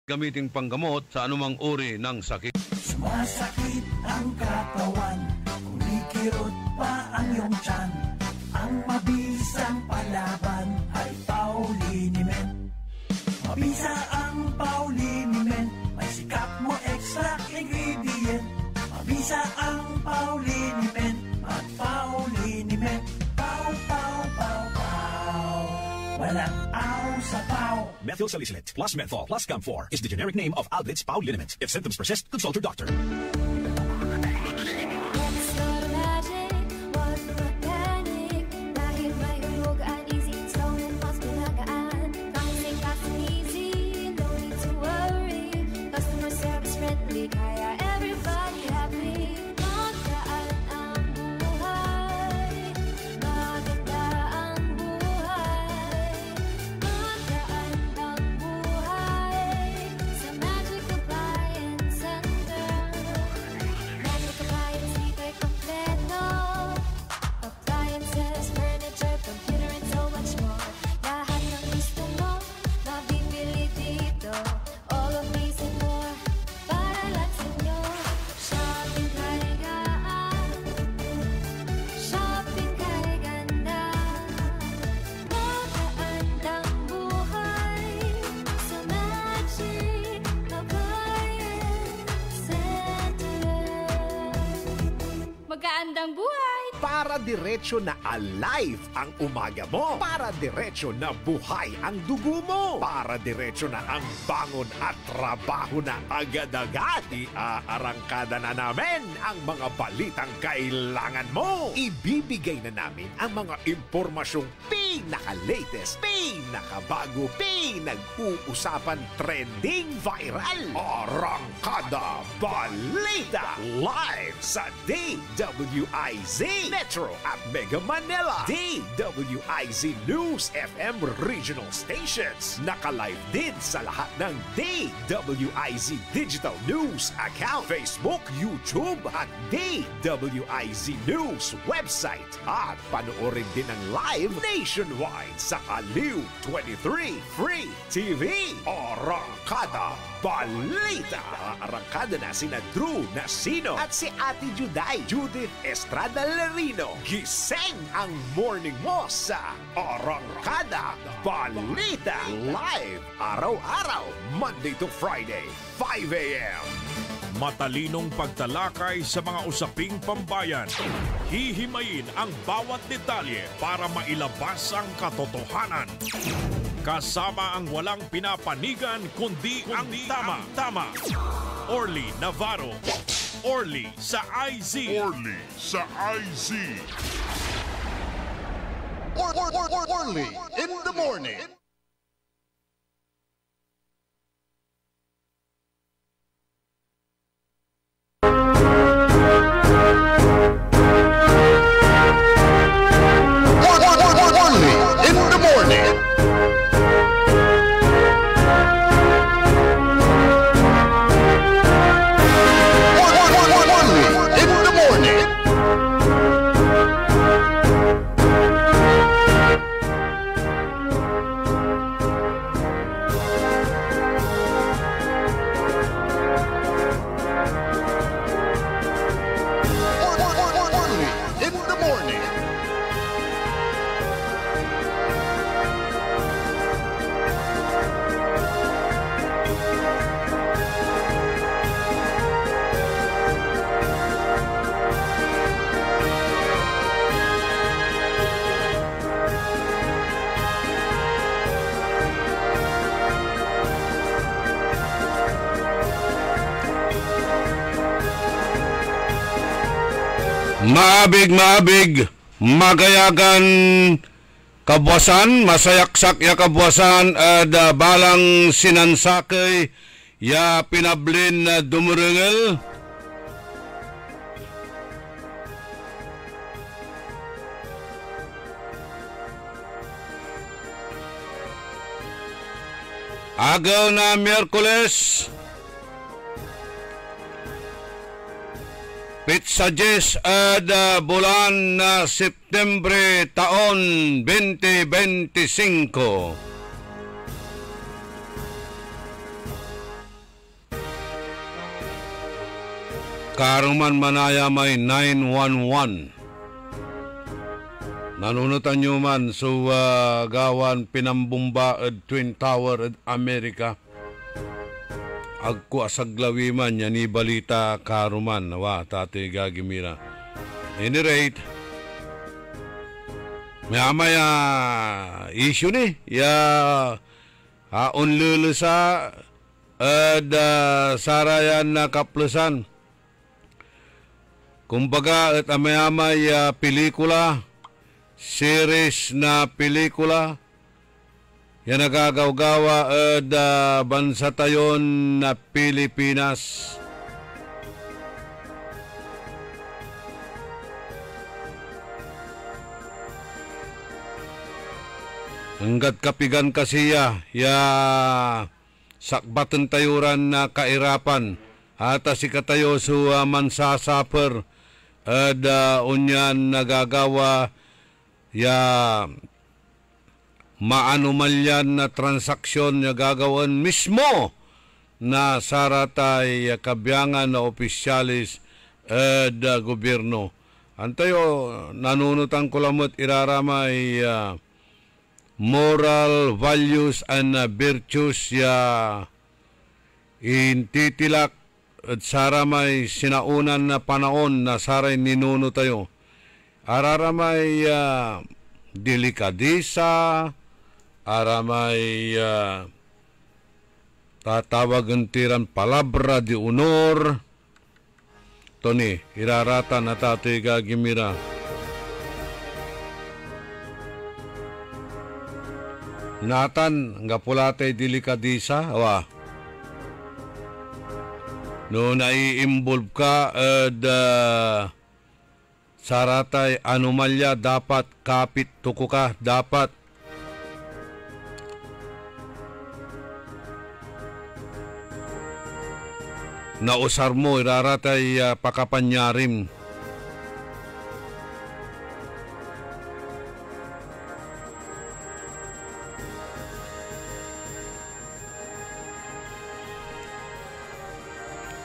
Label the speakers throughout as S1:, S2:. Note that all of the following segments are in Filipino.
S1: gamiting panggamot sa anumang uri ng sakit.
S2: Sumasakit ang katawan, kumikirot pa ang iyong tiyan. Ang mabisang palaban ay Pauliniment. Mabisa ang Pauliniment, may sikap mo extra ingredient. Mabisa ang Pauliniment, at Pauliniment. Pau, pau, pau, pau. Walang aw sa pau.
S3: Methyl salicylate plus menthol plus camphor is the generic name of Alblitz Pauliniment. If symptoms persist, consult your doctor.
S4: Magkaandang buhay!
S5: Para diretso na alive ang umaga mo. Para diretso na buhay ang dugo mo. Para diretso na ang bangon at trabaho na agad-agad. Iaarangkada na namin ang mga balitang kailangan mo. Ibibigay na namin ang mga impormasyong pinaka-latest, pinakabago, pinag-uusapan, trending, viral. Arangkada Balita live sa DWIZ Metro at Mega Manila. DWIZ News FM regional stations. Naka-live din sa lahat ng DWIZ Digital News account, Facebook, YouTube at DWIZ News website. At panoorin din ang live nationwide sa Aliw 23 Free TV. Arangkada Balita. Arangkada na sina Drew Nasino at si Ate Juday Judith Estrada Larino. Gising ang morning mo sa Arangkada Balita. Live araw-araw, Monday to Friday, 5 a.m.
S6: Matalinong pagtalakay sa mga usaping pambayan. Hihimayin ang bawat detalye para mailabas ang katotohanan. Kasama ang walang pinapanigan kundi ang tama. Orly Navarro. Orly sa IZ.
S7: Orly sa IZ. Orly in the morning.
S1: Maabig, magayagan kabwasan, masayaksak ya kabwasan, balang sinansakay ya pinablin na dumurengel. Agaw na Miyerkules, Pitsajes bulan na Septembre taon 2025. Karuman manaya may 911. Nanunutan nyo man so gawan pinambumba at Twin Tower at Amerika. Agko asaglawi man yan balita karuman. Wa tate gagimira. Any rate, may issue ni. Unlulusa at sarayan na kaplusan. Kumbaga at may pelikula, series na pelikula, yan nagagawgawa at bansa tayon na Pilipinas. Hanggat kapigan kasi sakbatan tayuran na kairapan at si katayo so mansasaper at unyan nagagawa maanumalyan na transaksyon na gagawan mismo na saratay kabyangan na opisyalis at gobyerno. Antayo nanunutan ko lamot iraramay moral values and virtues intitilak at saramay sinaunan na panahon na saray ninuno tayo. Araramay delikadisa, aramay tatawagan tiran palabra di honor. Toni, irarata na tatay gagimira. Natan, nga pulatay delikadisa, no nai-involve ka at saratay anomalya dapat kapit tuko ka, dapat nausar mo, iraratay pakapanyarim.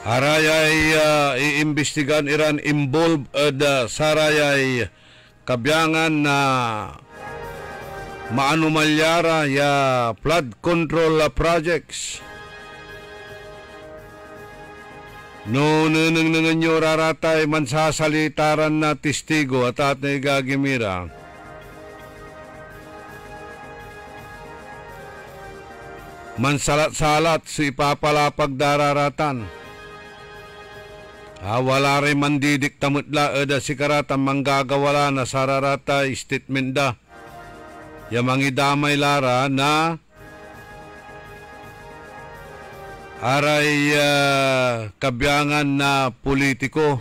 S1: Arayay iimbestigan iran involved sarayay kabyangan na maanumalyara flood control projects. No nanangan nyo raratay mansasalitaran na testigo at atay gagimira. Mansalat-salat sa ipapalapag dararatan. Wala rin mandidik tamutla eda si karata manggagawala na sararata statement da. Yamangi damay lara na aray kabyangan na politiko.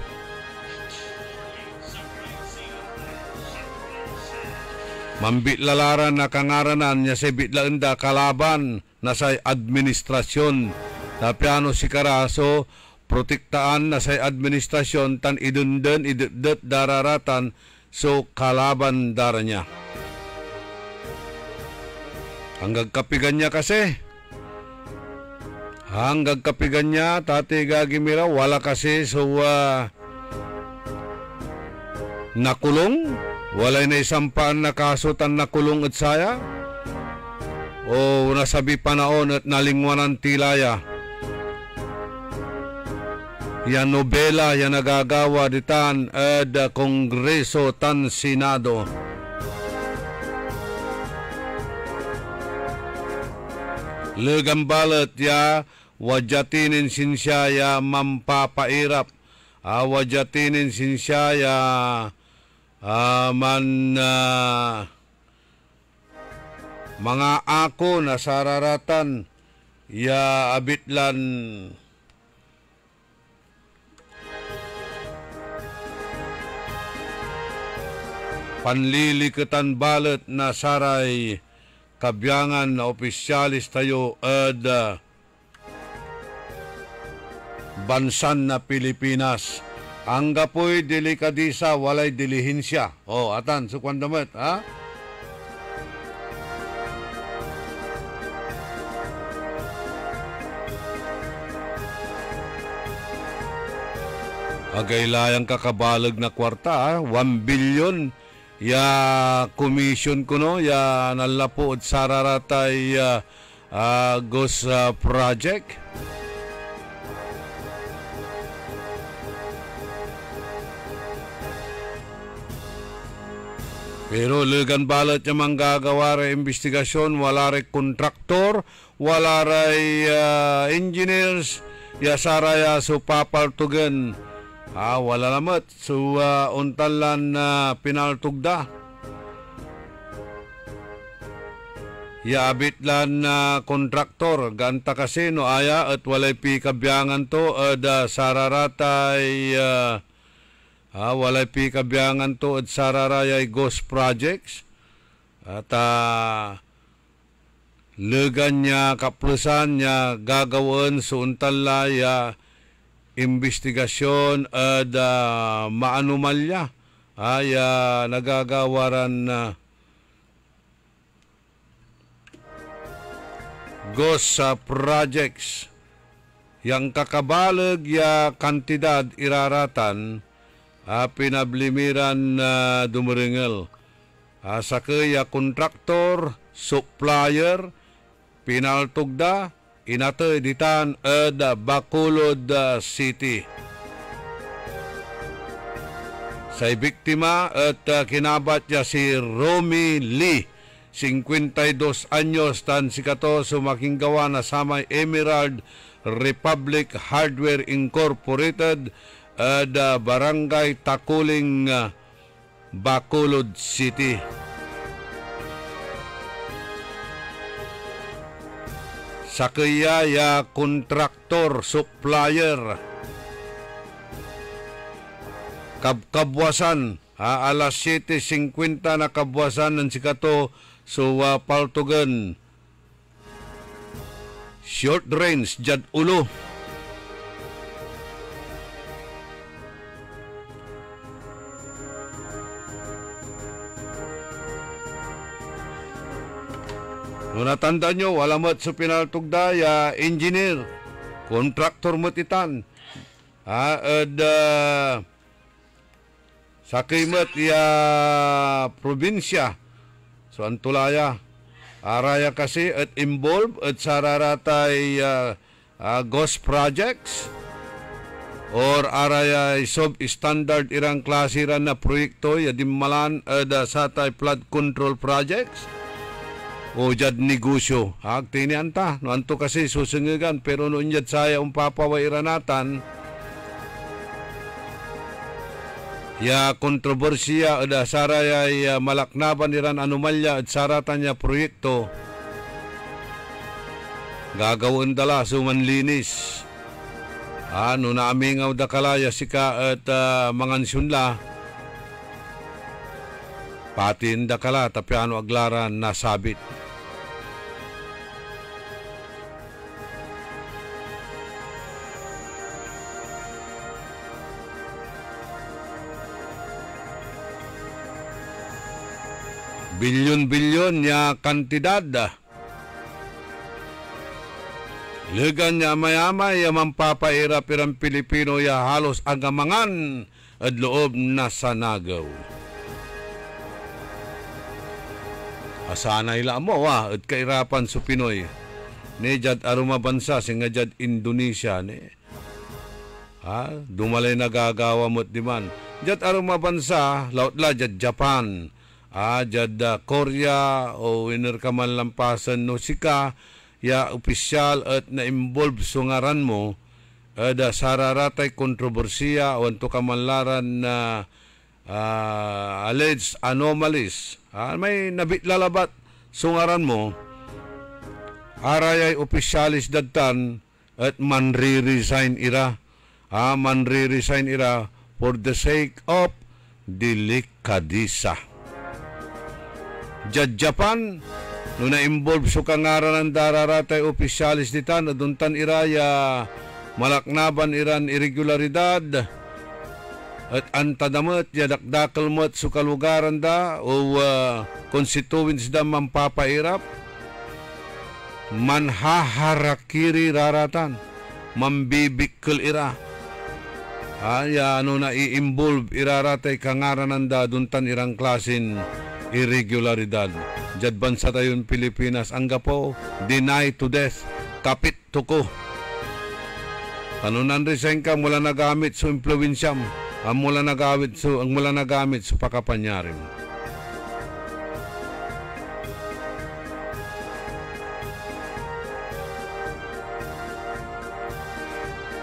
S1: Mambitlalara na kangaranan niya sa bitlaenda kalaban na sa administrasyon na piano si karaso protektaan na sa administrasyon tan idundan idudet dararatan so kalaban dara niya. Hanggang kapigan niya kasi. Hanggang kapigan niya tate gagimira wala kasi so nakulong. Walay na isampaan na kaso tan nakulong at saya. O nasabi panaon at nalingwanan tilaya. Yan nobela yan nagagawa ditan at Kongreso tan Senado. Legambalat wajatinin sinsya mampapairap. Wajatinin sinsya mga ako na sararatan abitlan panlilikatan balat na saray kabyangan na opisyalis tayo at bansan na Pilipinas. Ang gapoy delikadisa walay dilihinsya. Atan, sukwan damat, ha? Agaylayang kakabalag na kwarta, 1 billion ya commission kuno ya nalapo at sararatay ghost project. Pero legan balat niya manggagawa rin investigasyon, wala rin kontraktor, wala rin engineers, yasaraya so papaltugan. Wala namat, so untalan na pinaltugda. Yaabit lan na kontraktor, ganta kasi no aya at walay pikabyangan to, sararatay walay pikabyangan to at sararayay ghost projects at legan niya kaplusan niya gagawin sa untalaya investigasyon at maanumalya ay nagagawaran ghost projects yang kakabalag ya kantidad iraratan pinablimiran na dumaringel. Sa kaya kontraktor, supplier, pinaltugda, inatoy ditan at Bacolod City. Sa biktima at kinabat niya si Romy Lee, 52 anyos, tan si kato sumaking gawa na samay Emerald Republic Hardware Incorporated at Barangay Takuling, Bacolod City. Sa kaya kontraktor, supplier, kabwasan, alas 7:50 na kabwasan ng sikato so paltugan. Short range, jad ulo. Kung natanda nyo, walamat sa pinaltugda, engineer, kontraktor matitan, sakaymat probinsya, so antulaya, araya kasi at involved at sararatay ghost projects, or araya sub-standard irang klasiran na proyekto, yadimmalan at satay flood control projects, o jad negosyo. Agtini anta, no anto kasi susungigan, pero noon jad saya papawairanaatan, ya kontrobersiya ada saraya malaknaban iran anomalya at saratan niya proyekto, gagawin dala sumanlinis. No naamingaw da kalaya sika at mangansyunla, patin da kala tapiano aglaran nasabit. Bilyon-bilyon niya kantidad. Legan niya mayamay mampapairap irang Pilipino ya halos agamangan at loob na sanagaw. Asanay la mo at kairapan sa Pinoy. Ni jad aruma bansa singa jad Indonesia ni. Dumalay nagagawa mo't diman. Jad aruma bansa lautla jad Japan. Jad Korea o winner ka man lampasan no sika ya opisyal at na-involve sungaran mo sararatay kontrobersiya o anto ka man laran na alleged anomalies. May nabitlalabat sungaran mo, arayay opisyalis dadtan at manre-resign ira. Manre-resign ira for the sake of delikadisa. Jad Japan, no na-involve so kangaran ng dararatay opisyalis ditan, aduntan iraya malaknaban iran irregularidad at antadamat yadakdakal mo't so kalugaran da o constituents da mampapairap, manhaharakiri raratan, mambibikkel ira. Ya ano na i-involve iraratay kangaranan da duntan irang klasin irregularidad. Jad bansa tayon Pilipinas ang gapo deny to death kapit tuko. Kanunan resign ka mula nagamit sa impluwensyam ang mula nagamit sa pakapanyarim.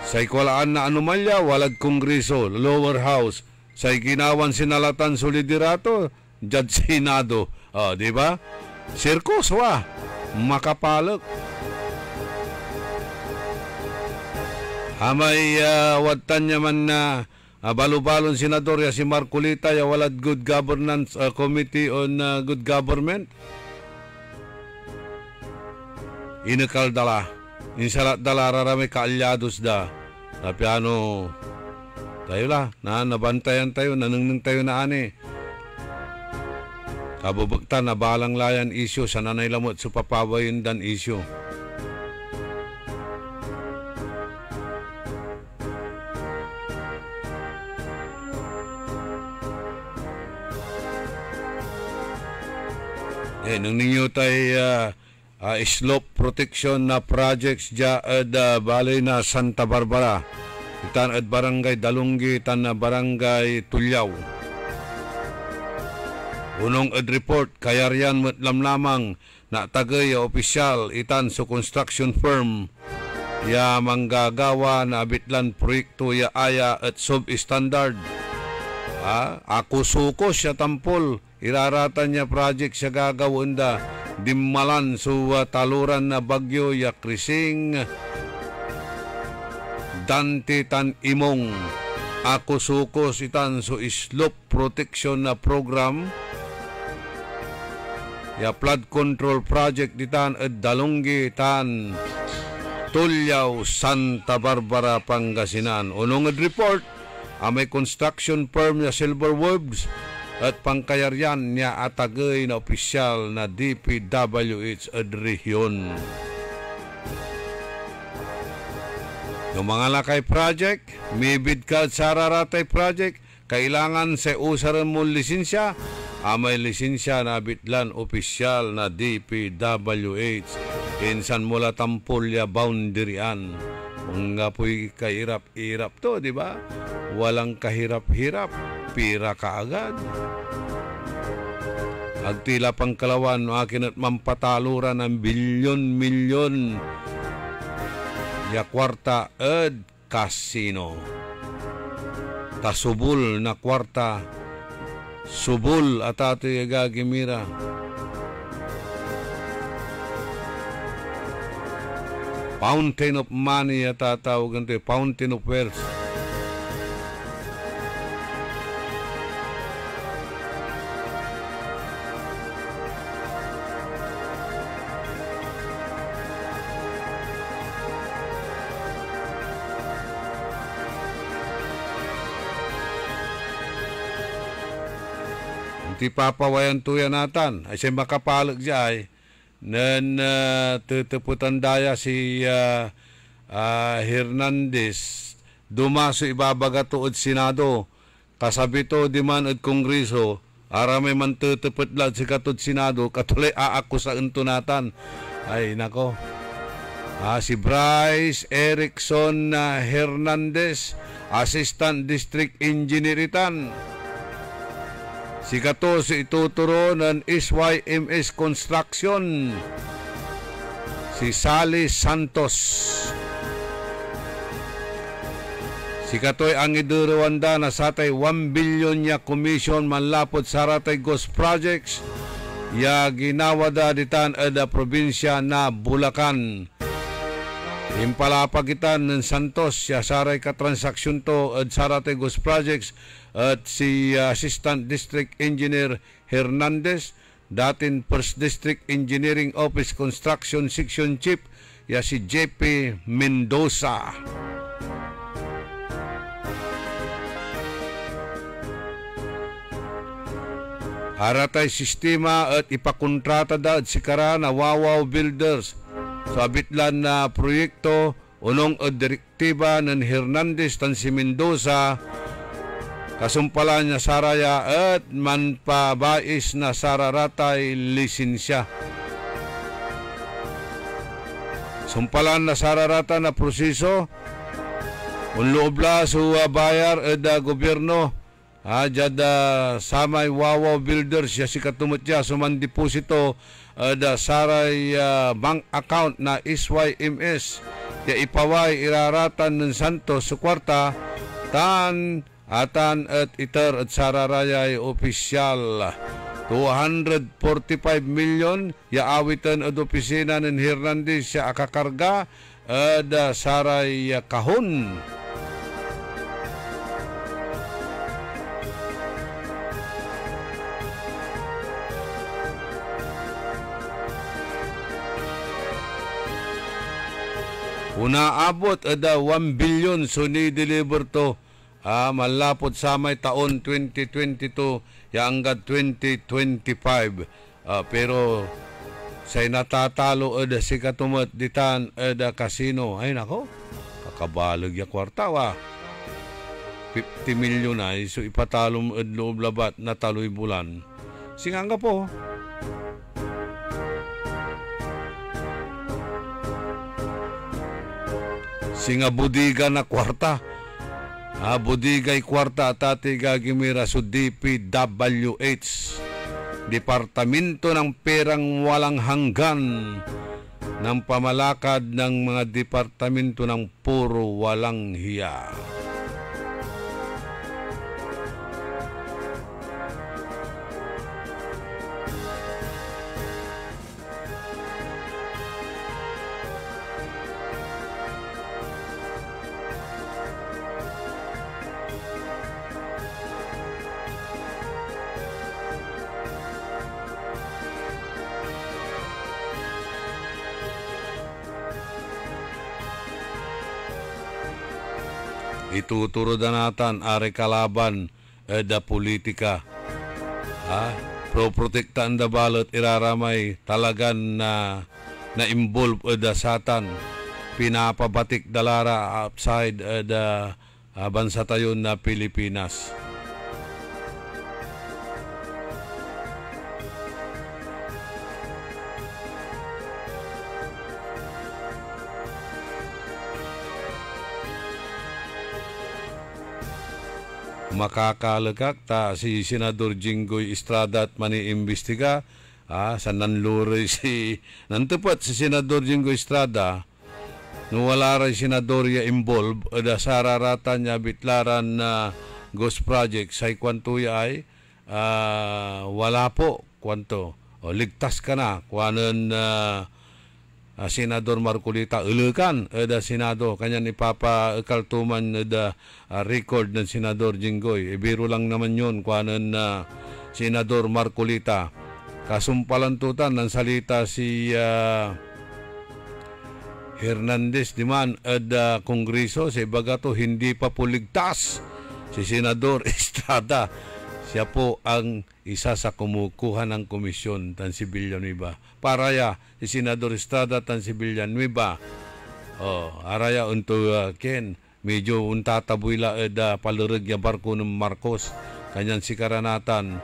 S1: Sa ikwalaan na anomalya, walad kongreso, lower house. Sa ginawan sinalatan solidirato, judge senado. Di ba? Sirkus wa, makapalok. Amay watan niya man na balubalon senador ya si Marcolita ya walad good governance committee on good government. Inekal dala. Insalat dala rarami kaalyados da. Tapi ano, tayo la, nabantayan tayo, nanungnung tayo na ani. Kabubagtan na balang layan isyo sa nanay lamot sa papawayin dan isyo. Nung ninyo tayo slope protection na projects dya balay na Santa Barbara. Itan at barangay Dalunggi, itan na barangay Tulyaw. Unong report, kayarian matlam lamang na tagay opisyal itan sa construction firm ya manggagawa na abitlan proyekto ya aya at sub-standard. Ako suko siya tampol, iraratan niya project siya gagawin da. Dimmalan sa taluran na bagyo ya krising Dante tan imong ako sukos itan so slope protection na program ya flood control project ditan at Dalunggi tan Tulyaw, Santa Barbara, Pangasinan. Unong report may construction firm ya Silver Wolves at pangkayaryan niya atagay na opisyal na DPWH at rehiyon. Yung mga lakay project, may bid ka sa raratay project, kailangan sa usaran mo lisensya, may lisensya na bitlan opisyal na DPWH. Insan mula tampolya boundaryan. Mga po'y kahirap-hirap to, di ba? Walang kahirap-hirap. Pira kaagad. Agtila pangkalawan, akin at mampataluran ng bilyon-milyon ya kwarta ed kasino. Tasubul na kwarta, subul at ato gagimira. Fountain of money at tatawagan ito, fountain of wealth. Ti papawayan tuya natan ay siya makapalag siya ay nan tutuputan daya si Hernandez dumaso ibabaga tuod Senado kasabi to di man at Kongreso arame man tutuput lad si katod Senado katulay aako sa untunatan ay nako si Bryce Erickson Hernandez Assistant District Engineer itan. Si kato si ituturo ng SYMS Construction. Si Sally Santos. Si kato'y ang iduruwanda na satay 1 billion niya commission manlapot sa ratay ghost projects. Ya ginawada ditan ada probinsya na Bulacan. Impalapagitan ng Santos ya saray ka transaksyon to at saratay ghost projects at si Assistant District Engineer Hernandez, datin First District Engineering Office Construction Section Chief, ya si JP Mendoza. Haratay sistema at ipakontrata da at sikara na Wawaw Builders sa abitlan na proyekto unong direktiba ng Hernandez tan si Mendoza kasumpalan niya saraya at manpabais na sararatay lisensya. Sumpalan na sararata na proseso unlobla sa bayar eda gobyerno jada samay wawaw builders siya si katumutya suman deposito da saray bank account na SYMS ya ipaway iraratan ng Santos sa kwarta tan atan at iter at sararayay opisyal 245 million ya awitan at opisina ng Hernandez siya akakarga da saray kahon. Una abot ada 1 billion so ni-deliver to malapot sa may taon 2022 ya hanggang 2025 pero say natatalo ada si katumat ditan ada casino ay nako kakabalag ya kwarta wa 50 million ay so ipatalom loob labat na taloy bulan singanga po. Singa budiga na kwarta. Budigay kwarta at ati gagimira so DPWH. Departamento ng Perang Walang Hanggan ng pamalakad ng mga departamento ng puro walang hiya. Ituturo na natin ari kalaban da politika. Pro-protektaan da balot iraramay talagan na involve da satan. Pinapabatik dalara outside da bansa tayo na Pilipinas. Makakalagak ta si Senador Jinggoy Estrada at maniimbestiga sa nanluray si nantupat si Senador Jinggoy Estrada no wala rin senador ya involved da sararata niya bitlaran na ghost project sa kwanto ya ay wala po kwanto o ligtas ka na kwanan Senador Marcolita ulukan da Senado kanyan ipapakaltuman da record ng Senador Jinggoy biro lang naman yun kwanan Senador Marcolita kasumpalantutan ng salita si Hernandez diman da Kongreso sa bagato hindi pa po ligtas si Senador Estrada siya po ang isa sa kumukuha ng komisyon tan si Villanueva. Paraya si Senador Estrada tan si Villanueva. Araya unto ken medyo untataboy la da palureg ya barko ng Marcos. Kanyan si karanatan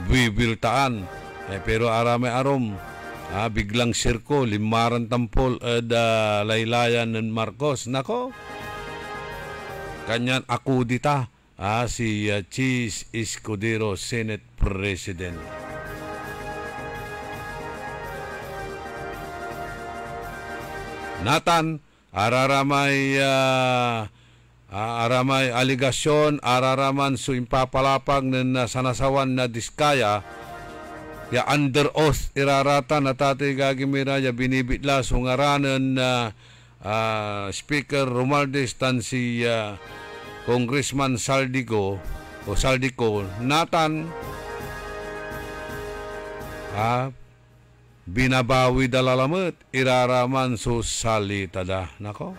S1: bibiltaan. Pero arame arom biglang sirko limaran tampol da laylayan ng Marcos. Nako. Kanyan akudita. Si Chis Escudero, Senate President. Nathan, araramay aligasyon, araraman su impapalapag ng sanasawan na diskaya, ya under oath irarata na tatay gagimira ya binibitla sungaranan na Speaker Romualdez tan si Congressman Saldico Nathan binabawi dalalamot iraraman so salita da nako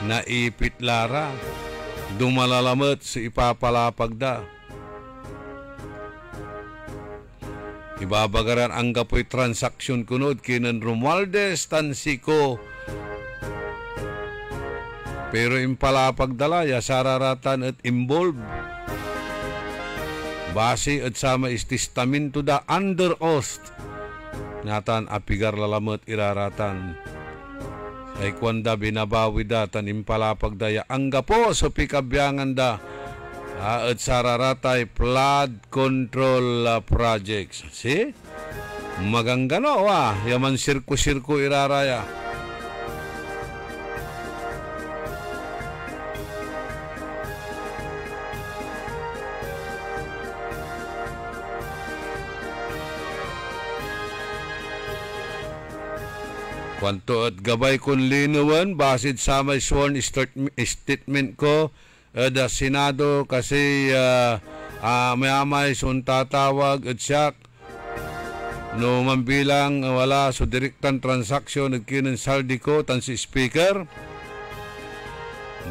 S1: naipit lara dumalalamat sa ipapalapag da Ibabagaran ang gapoy transaksyon kunod kinan Romualdez Tansico. Pero impalapagdala ya sararatan at involved. Base at sama is testamento da under oath. Natan apigar lalamat iraratan. Ay kwanda binabawi da tan impalapagdaya ang gapo so pikabyangan da. At sararatay flood control projects. See? Maganggano yaman sirko-sirko iraraya. Kwanto at gabay kong linuwan, basid sa may sworn statement ko, da Senado kasi may suntatawag at siyak no mambilang wala so direktang transaksyon at kinan saldi ko tan si Speaker.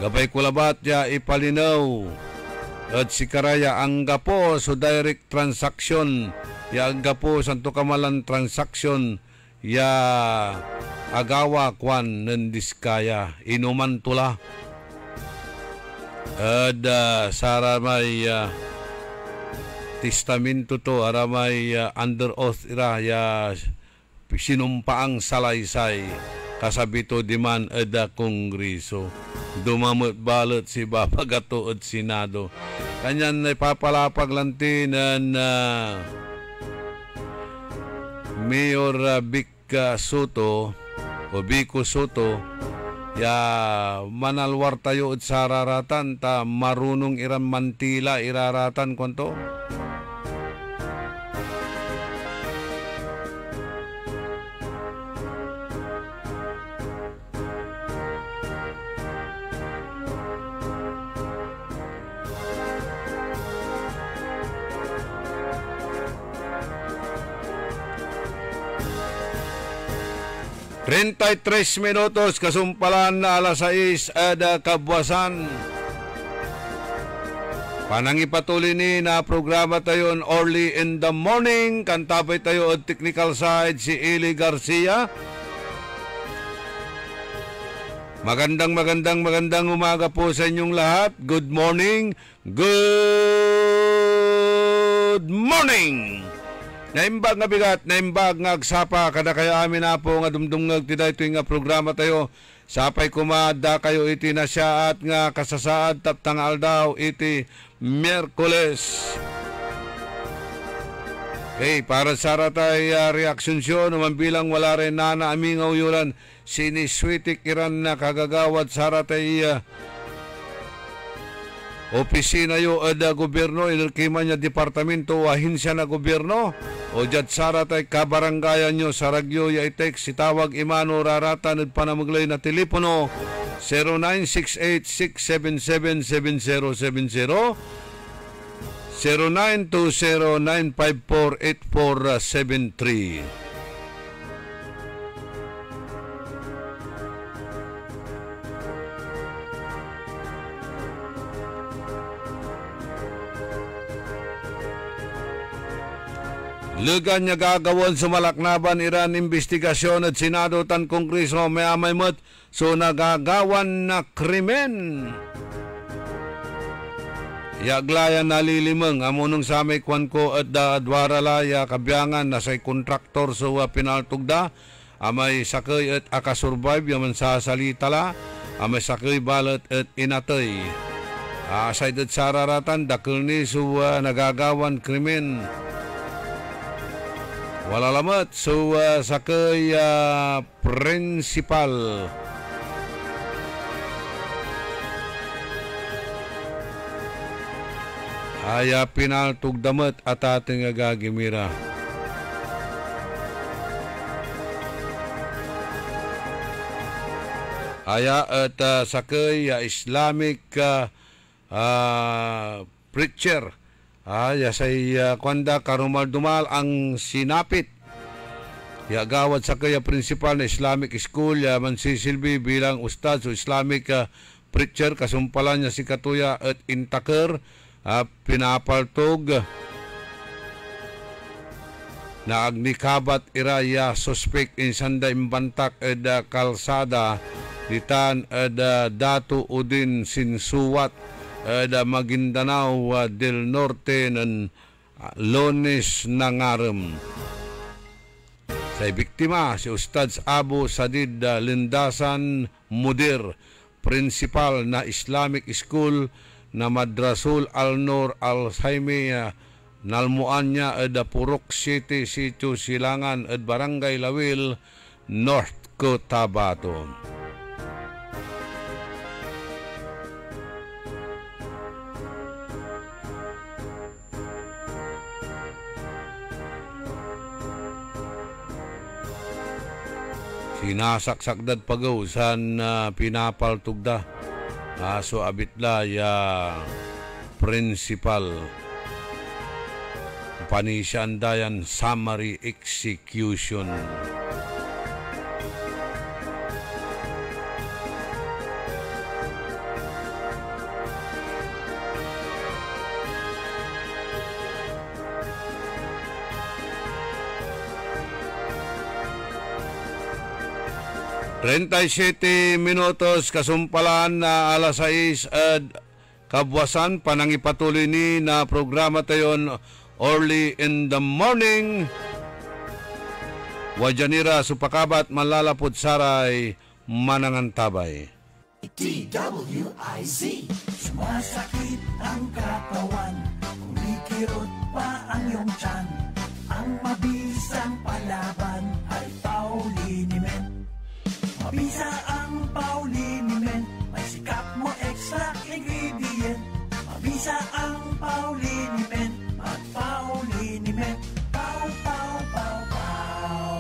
S1: Gabay ko labat ya ipalinaw at si Karaya ang gapo so direct transaction ya ang gapo santo kamalan transaction ya agawa kwan nandiskaya inuman tula. Sara may testamento to aramay under oath ira ya sinumpaang salaysay kasabito diman ada kongreso dumamot balot si Babagato at Senado kanyan ipapalapag lantinan Mayor Vic Soto o Vico Soto ya manalwar tayo at sararatan ta marunong iran mantila iraratan konto. Trentay-tres minutos kasumpalan na alas 6 ada kabwasan. Panangipatuloy ni na programa tayo early in the morning. Kantabay tayo at technical side si Eli Garcia. Magandang umaga po sa inyong lahat. Good morning. Good morning. Naimbag nga bigat, naimbag nga agsapa, kada kaya amin na po nga dumdumngag tiday ito nga programa tayo. Sapay kumada kayo iti na siya at nga kasasaad taptangal daw iti Miyerkules. Okay, para sa ratay reaksyon siyo, naman bilang wala rin na amingaw yulan, siniswitik iran na kagagawad sa ratay opisina yo ada gobyerno inulkiman niya departamento o ahinsya na gobyerno o jad sara tay kabaranggayan nyo sa ragyo ya itek si tawag imano raratan at panamaglay na telepono 0968-677-7070 0920-954-8473. Lugan niya gagawon sa malaknaban Iran investigasyon at Senado tan Kongreso may amaymot so nagagawan na krimen. Yaglayan nalilimang amunong sa may kwan ko at adwarala ya kabyangan na say kontraktor so pinaltugda amay sakay at akasurvive yaman sa salitala amay sakay balat at inatay. Aside at sararatan dakil ni so nagagawan krimen. Wala lamat so sakay principal. Aya pinaltog damat at ating agagimira. Aya at sakay Islamic preacher. Say kwanda karumal-dumal ang sinapit. Ya gawad sa kaya principal na Islamic School ya mansisilbi bilang ustad so Islamic preacher kasumpalan niya si Katuya at Intaker pinapaltog na agnikabat iraya suspek insanda imbantak eda kalsada ditan eda Datu Udin Sinsuwat eda Maguindanao del Norte ng Lunes nangarem. Sa biktima si Ustad Abu Sadid Lindasan Mudir, principal na Islamic School na Madrasul Al-Nur Al-Saimi nalmuan niya eda Purok City, Sitio Silangan ed Barangay Lawil, North Cotabato. Sinasaksakdad pagawsan pinapaltugda aso abitla ya principal panisyandayan summary execution. minutos kasumpalan na alas 6 kabwasan panangipatuloy ni na programa tayon early in the morning. Wajanira supakabat malalapod saray manangantabay.
S2: DWIZ. Sumasakit ang katawan, kumikirot pa ang iyong tiyan. Ang mabisang palaban ay Pauliniment. Mabisa ang Pauliniment, may sikap mo extra ingredient. Mabisa ang Pauliniment, mag-Pauliniment. Pau, pau, pau, pau.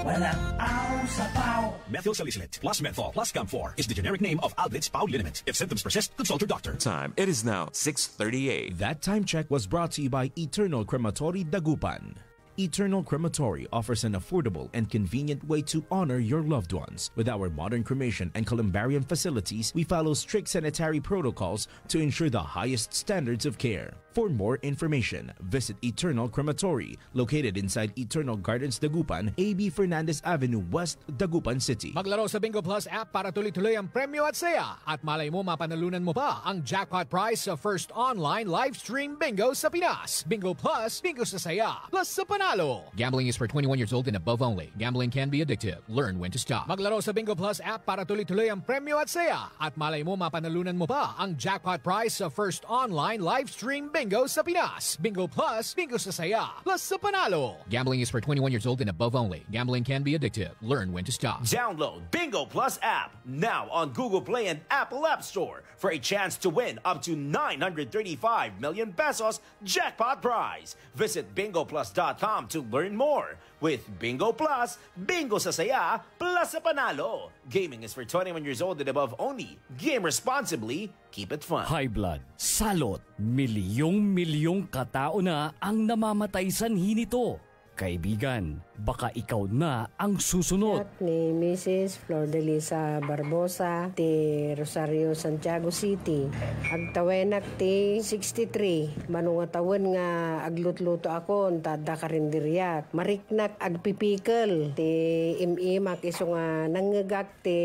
S2: Walang aw sa pau.
S3: Methyl salicylate plus menthol plus Camphor is the generic name of Alblitz Pau Liniment. If symptoms persist, consult your doctor.
S8: Time. It is now 6:38.
S9: That time check was brought to you by Eternal Crematory Dagupan. Eternal Crematory offers an affordable and convenient way to honor your loved ones. With our modern cremation and columbarium facilities, we follow strict sanitary protocols to ensure the highest standards of care. For more information, visit Eternal Crematory, located inside Eternal Gardens, Dagupan, A.B. Fernandez Avenue, West, Dagupan City.
S10: Maglaro sa Bingo Plus app para tuloy-tuloy ang premyo at saya. At malay mo mapanalunan mo pa ang jackpot prize sa first online live stream bingo sa Pinas. Bingo Plus, bingo sa saya, plus sa panalo. Gambling is for 21 years old and above only. Gambling can be addictive. Learn when to stop. Maglaro sa Bingo Plus app para tuloy-tuloy ang premyo at saya. At malay mo mapanalunan mo pa ang jackpot prize sa first online live stream bingo sa Pinas. Bingo Plus, bingo sa saya, plus sa panalo. Gambling is for 21 years old and above only. Gambling can be addictive. Learn when to stop.
S11: Download Bingo Plus app now on Google Play and Apple App Store for a chance to win up to 935 million pesos jackpot prize. Visit bingoplus.com to learn more. With Bingo Plus, bingo sa saya, plus sa panalo. Gaming is for 21 years old and above only. Game responsibly. Keep it fun.
S12: High blood, salot, milyong-milyong katao na ang namamatay sanhi nito. Kaibigan, baka ikaw na ang susunod.
S13: Ni Mrs. Flor de Lisa Barbosa, ti Rosario, Santiago City. Agtawenak ti 63. Manungatawan nga aglutluto ako, tada karindiriyak. Mariknak agpipikal. Ti imimak iso nga nangagak ti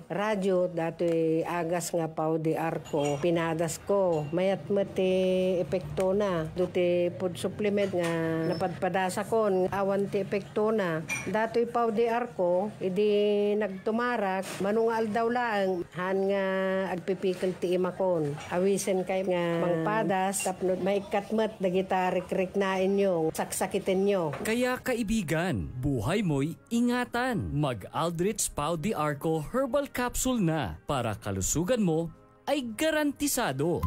S13: radyo, dato'y agas nga pau di arko. Pinadas ko. Mayat mo ti epekto na. Duti food supplement nga napadpadasa ko. Awan ti epekto na. Dato'y pau di arko, idi nagtumarak, manungal daw lang, han nga agpipikal ti imakon. Awisen kay nga mangpadas, tapnod maikatmat, dagita rik-rik na inyo, saksakitin nyo.
S12: Kaya kaibigan, buhay mo'y ingatan. Mag-Aldrich Pau di Arco Herbal Capsule na para kalusugan mo ay garantisado.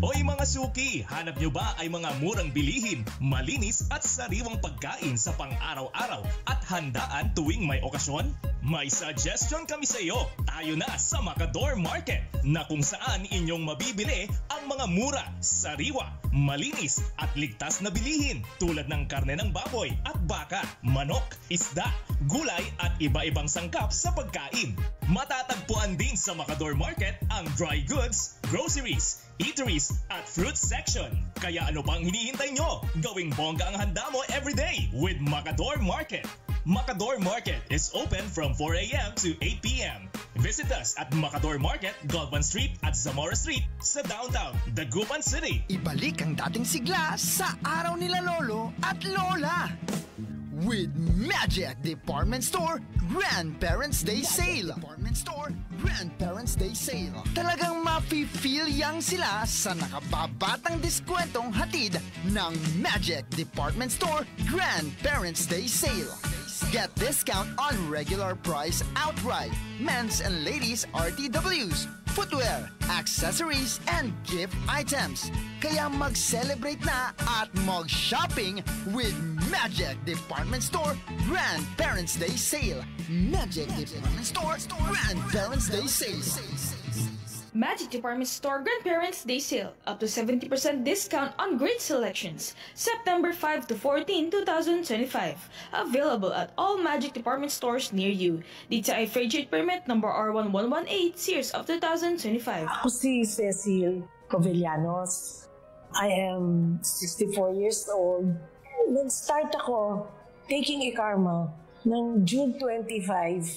S14: Hoy mga suki, hanap nyo ba ay mga murang bilihin, malinis at sariwang pagkain sa pang-araw-araw at handaan tuwing may okasyon? May suggestion kami sa iyo. Tayo na sa Macador Market na kung saan inyong mabibili ang mga mura, sariwa, malinis at ligtas na bilihin tulad ng karne ng baboy at baka, manok, isda, gulay at iba-ibang sangkap sa pagkain. Matatagpuan din sa Macador Market ang dry goods, groceries, eateries at fruit section. Kaya ano pang hinihintay nyo? Gawing bongga ang handa mo everyday with Macador Market. Macador Market is open from 4 a.m. to 8 p.m. Visit us at Macador Market, Galvan Street at Zamora Street sa downtown Dagupan City.
S15: Ibalik ang dating sigla sa araw nila lolo at lola. With Magic Department Store Grandparents' Day Sale. Grandparents' Day Sale. Talagang mafe-feel yang sila sa nakababatang diskwentong hatid ng Magic Department Store Grandparents' Day Sale. Get discount on regular price outright, men's and ladies RTWs, footwear, accessories, and gift items. Kaya mag-celebrate na at mag-shopping with Magic Department Store Grandparents' Day Sale. Magic Department Store Grandparents' Day Sale.
S16: Magic Department Store Grandparents' Day Sale. Up to 70% discount on great selections. September 5 to 14, 2025. Available at all Magic Department stores near you. DTI Free Trade Permit number R1118, Series of 2025.
S17: Ako si Cecil Covellanos. I am 64 years old. Nag-start ako taking e-karma ng June 25,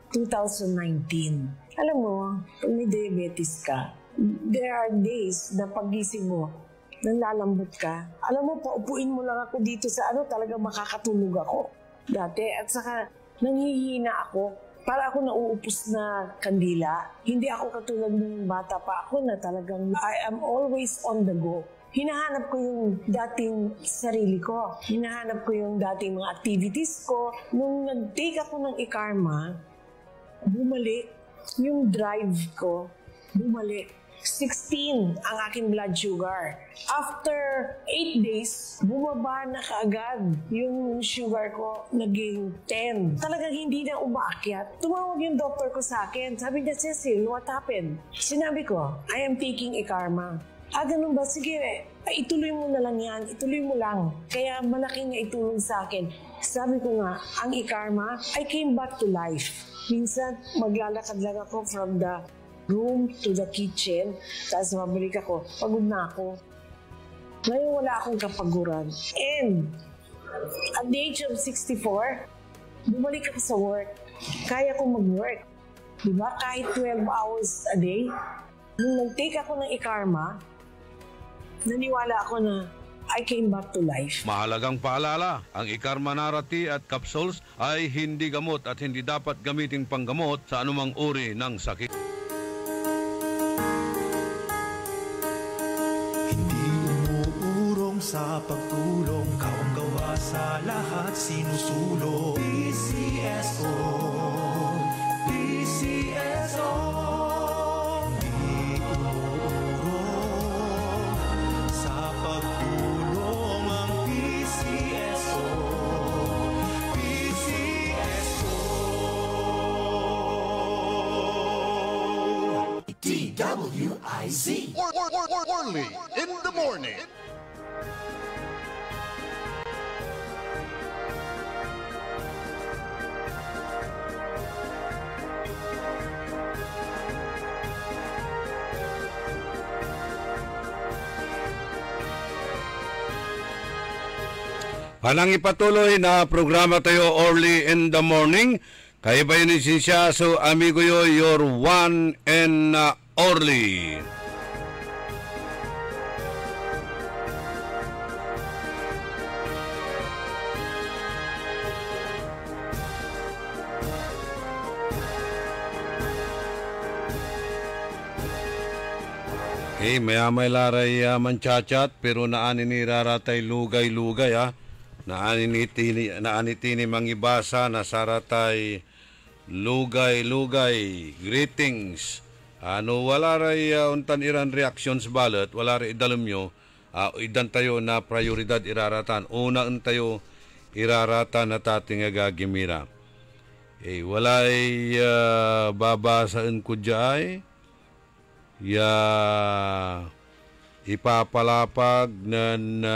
S17: 2019. Alam mo, pag may diabetes ka, there are days na pagising mo, nalalambot ka. Alam mo, paupuin mo lang ako dito sa talaga makakatulog ako. Dati, at saka nanghihina ako. Para ako nauupos na kandila. Hindi ako katulad ng bata pa ako na talagang I am always on the go. Hinahanap ko yung dating sarili ko. Hinahanap ko yung dating mga activities ko. Nung nag-take ako ng e-karma, bumalik yung drive ko. Bumalik. 16 ang aking blood sugar. After 8 days, bumaba na kaagad yung sugar ko, naging 10. Talagang hindi na umaakyat. Tumawag yung doctor ko sa akin. Sabi niya, Cecil, what happened? Sinabi ko, I am taking e-karma. Ganun ba? Sige, ituloy mo na lang yan. Ituloy mo lang. Kaya malaking itulong sa akin. Sabi ko nga, ang e-karma, I came back to life. Minsan, maglalakad lang ako from the room to the kitchen. Tapos mabalik ako. Pagod na ako. Ngayon wala akong kapaguran. And at the age of 64, bumalik ako sa work. Kaya ko mag-work. Diba? Kahit 12 hours a day. Nung nag-take ako ng e-karma, naniwala ako na I came back to life.
S1: Mahalagang paalala, ang e-karma narati at capsules ay hindi gamot at hindi dapat gamiting panggamot sa anumang uri ng sakit.
S2: Hindi umuurong sa pagtulong, kawang-gawa sa lahat sinusulong. PCSO, PCSO. Hindi umuurong sa pagtulong ang PCSO, PCSO. DWIZ.
S7: Orly in the morning.
S1: Panang ipatuloy na programa tayo Orly in the morning. Kaya ba yun siya? So, amigo yo, your one and Orly. Okay, maya-may laray manchachat pero naani ni raratay lugay-lugay naanitini mangibasa na saratay lugay-lugay greetings. Wala ray untan iran reactions balot, wala ray idalumyo, idan tayo na prioridad iraratan. Una tayo iraratan na tating agagimira. Walay babasaan ko diyay. Ipapalapag ng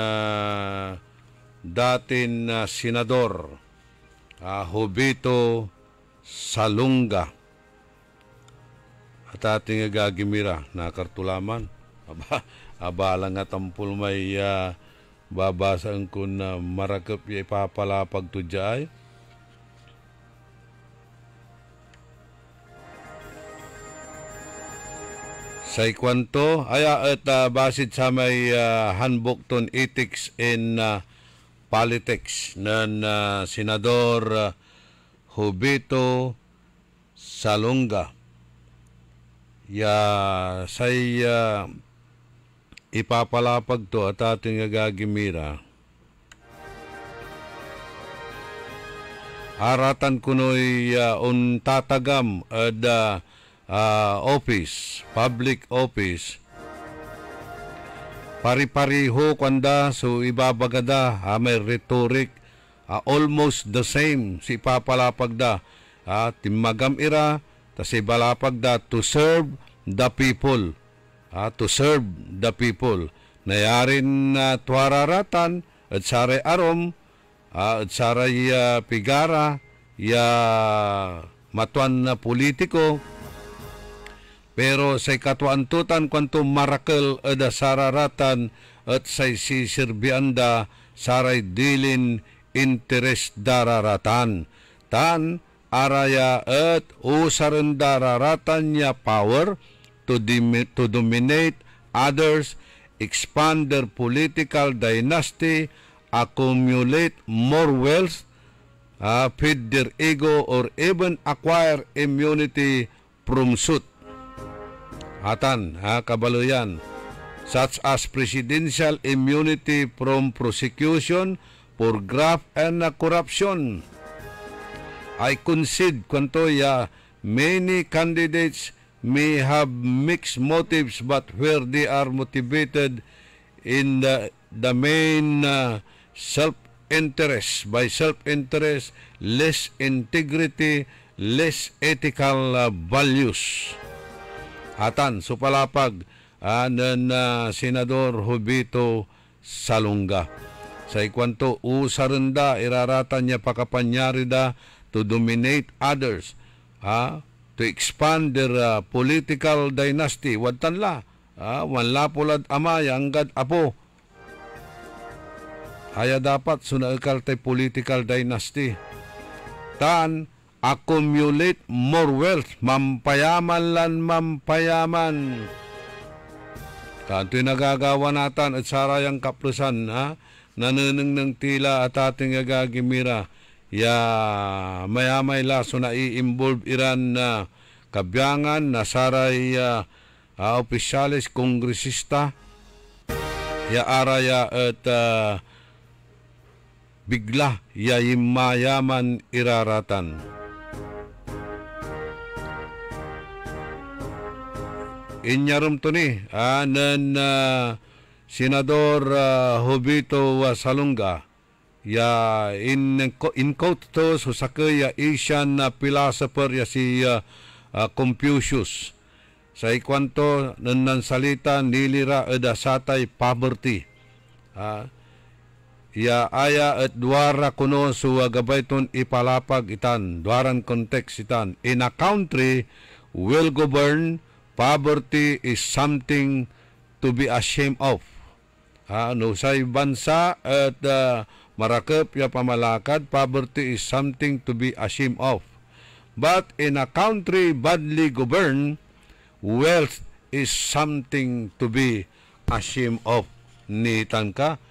S1: datin senador Jovito Salunga at ating gagimira na kartulaman Abala nga tampol may babasaan ko na marakap ya ipapalapag to jay. Sa ikwanto, at basit sa may handbook ton ethics in politics ng Senador Hubito Salonga. Say ipapalapag to at ating agagimira. Aratan kuno'y tatagam at office, public office. Pari-pariho kwanda so ibabagada may rhetoric almost the same si papalapag da timagam ira tas ibalapag da to serve the people. To serve the people. Nayarin tuararatan at saray arom at saray pigara matuan na politiko. Pero sa ikatuantutan kwanto marakel ada sararatan at sa sisirbianda saray dilin interes dararatan. Tan araya at usaran dararatan niya power to dominate others, expand their political dynasty, accumulate more wealth, feed their ego, or even acquire immunity from suit. Atan, kabaluyan, such as presidential immunity from prosecution for graft and corruption. I concede kwanto many candidates may have mixed motives, but where they are motivated in the main self-interest, by self-interest, less integrity, less ethical values. Atan, supalapag ng Senador Hubito Salonga. Sa ikwanto, usaranda, iraratan niya pakapanyarida to dominate others, to expand their political dynasty. Wadtanla, wanla pulad amay, anggad apo. Haya dapat sunaikal tay political dynasty. Tan, accumulate more wealth, mampayaman lan mampayaman. Kanto'y nagagawa natin at sarayang kaplusan, nanunong ng tila at ating agagimira. Mayamay laso na i-involve iran na kabyangan na saray opisyalis kongresista araya at bigla mayaman iraratan. Inyarum to ni nan Senador Hubito Salonga in quote to so sakay Asian philosopher si Confucius. Sa ikwanto nan salita nilira eda satay poverty. Aya at duara kuno so gabayton ipalapag itan duaran context itan. In a country well governed, poverty is something to be ashamed of. No say bansa at marakep pamalakad, poverty is something to be ashamed of. But in a country badly governed, wealth is something to be ashamed of. Nitan ka,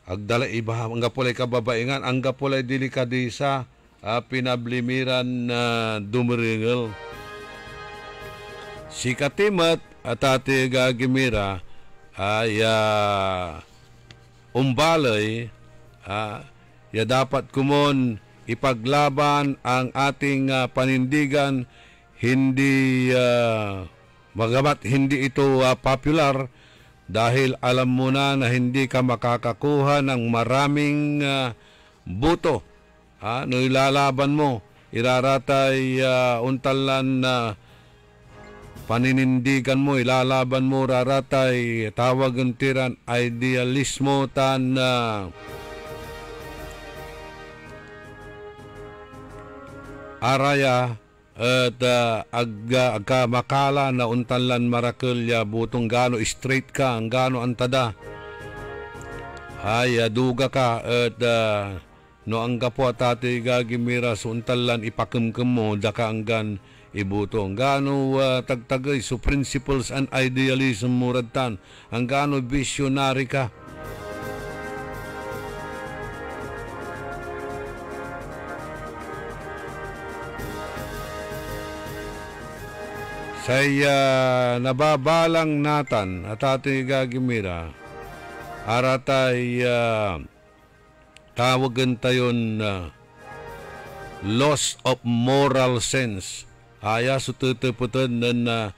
S1: agdala iba, ang gapulay kababaingan, ang gapulay delikadisa, pinablimiran na dumiringel. Si Katimat at ati gagimira, umbalay, dapat kumon ipaglaban ang ating panindigan, hindi magamat hindi ito popular dahil alam mo na hindi ka makakakuha ng maraming boto. No ilalaban mo, iraratay untalan na paninindigan mo, ilalaban mo, raratay, tawag ang tiran, idealismo tan araya at agka makala na untanlan marakelya butong gano straight ka, ang gano antada. Ay duga ka at no ang gapo tate gagimira so untanlan ipakemkem mo daka anggan ibutong gano tagtagay so principles and idealism muradtan ang gano visionary ka. Saya nababalang natan at ating gagimira aratay tawagan tayon loss of moral sense. Aya sututuputan ng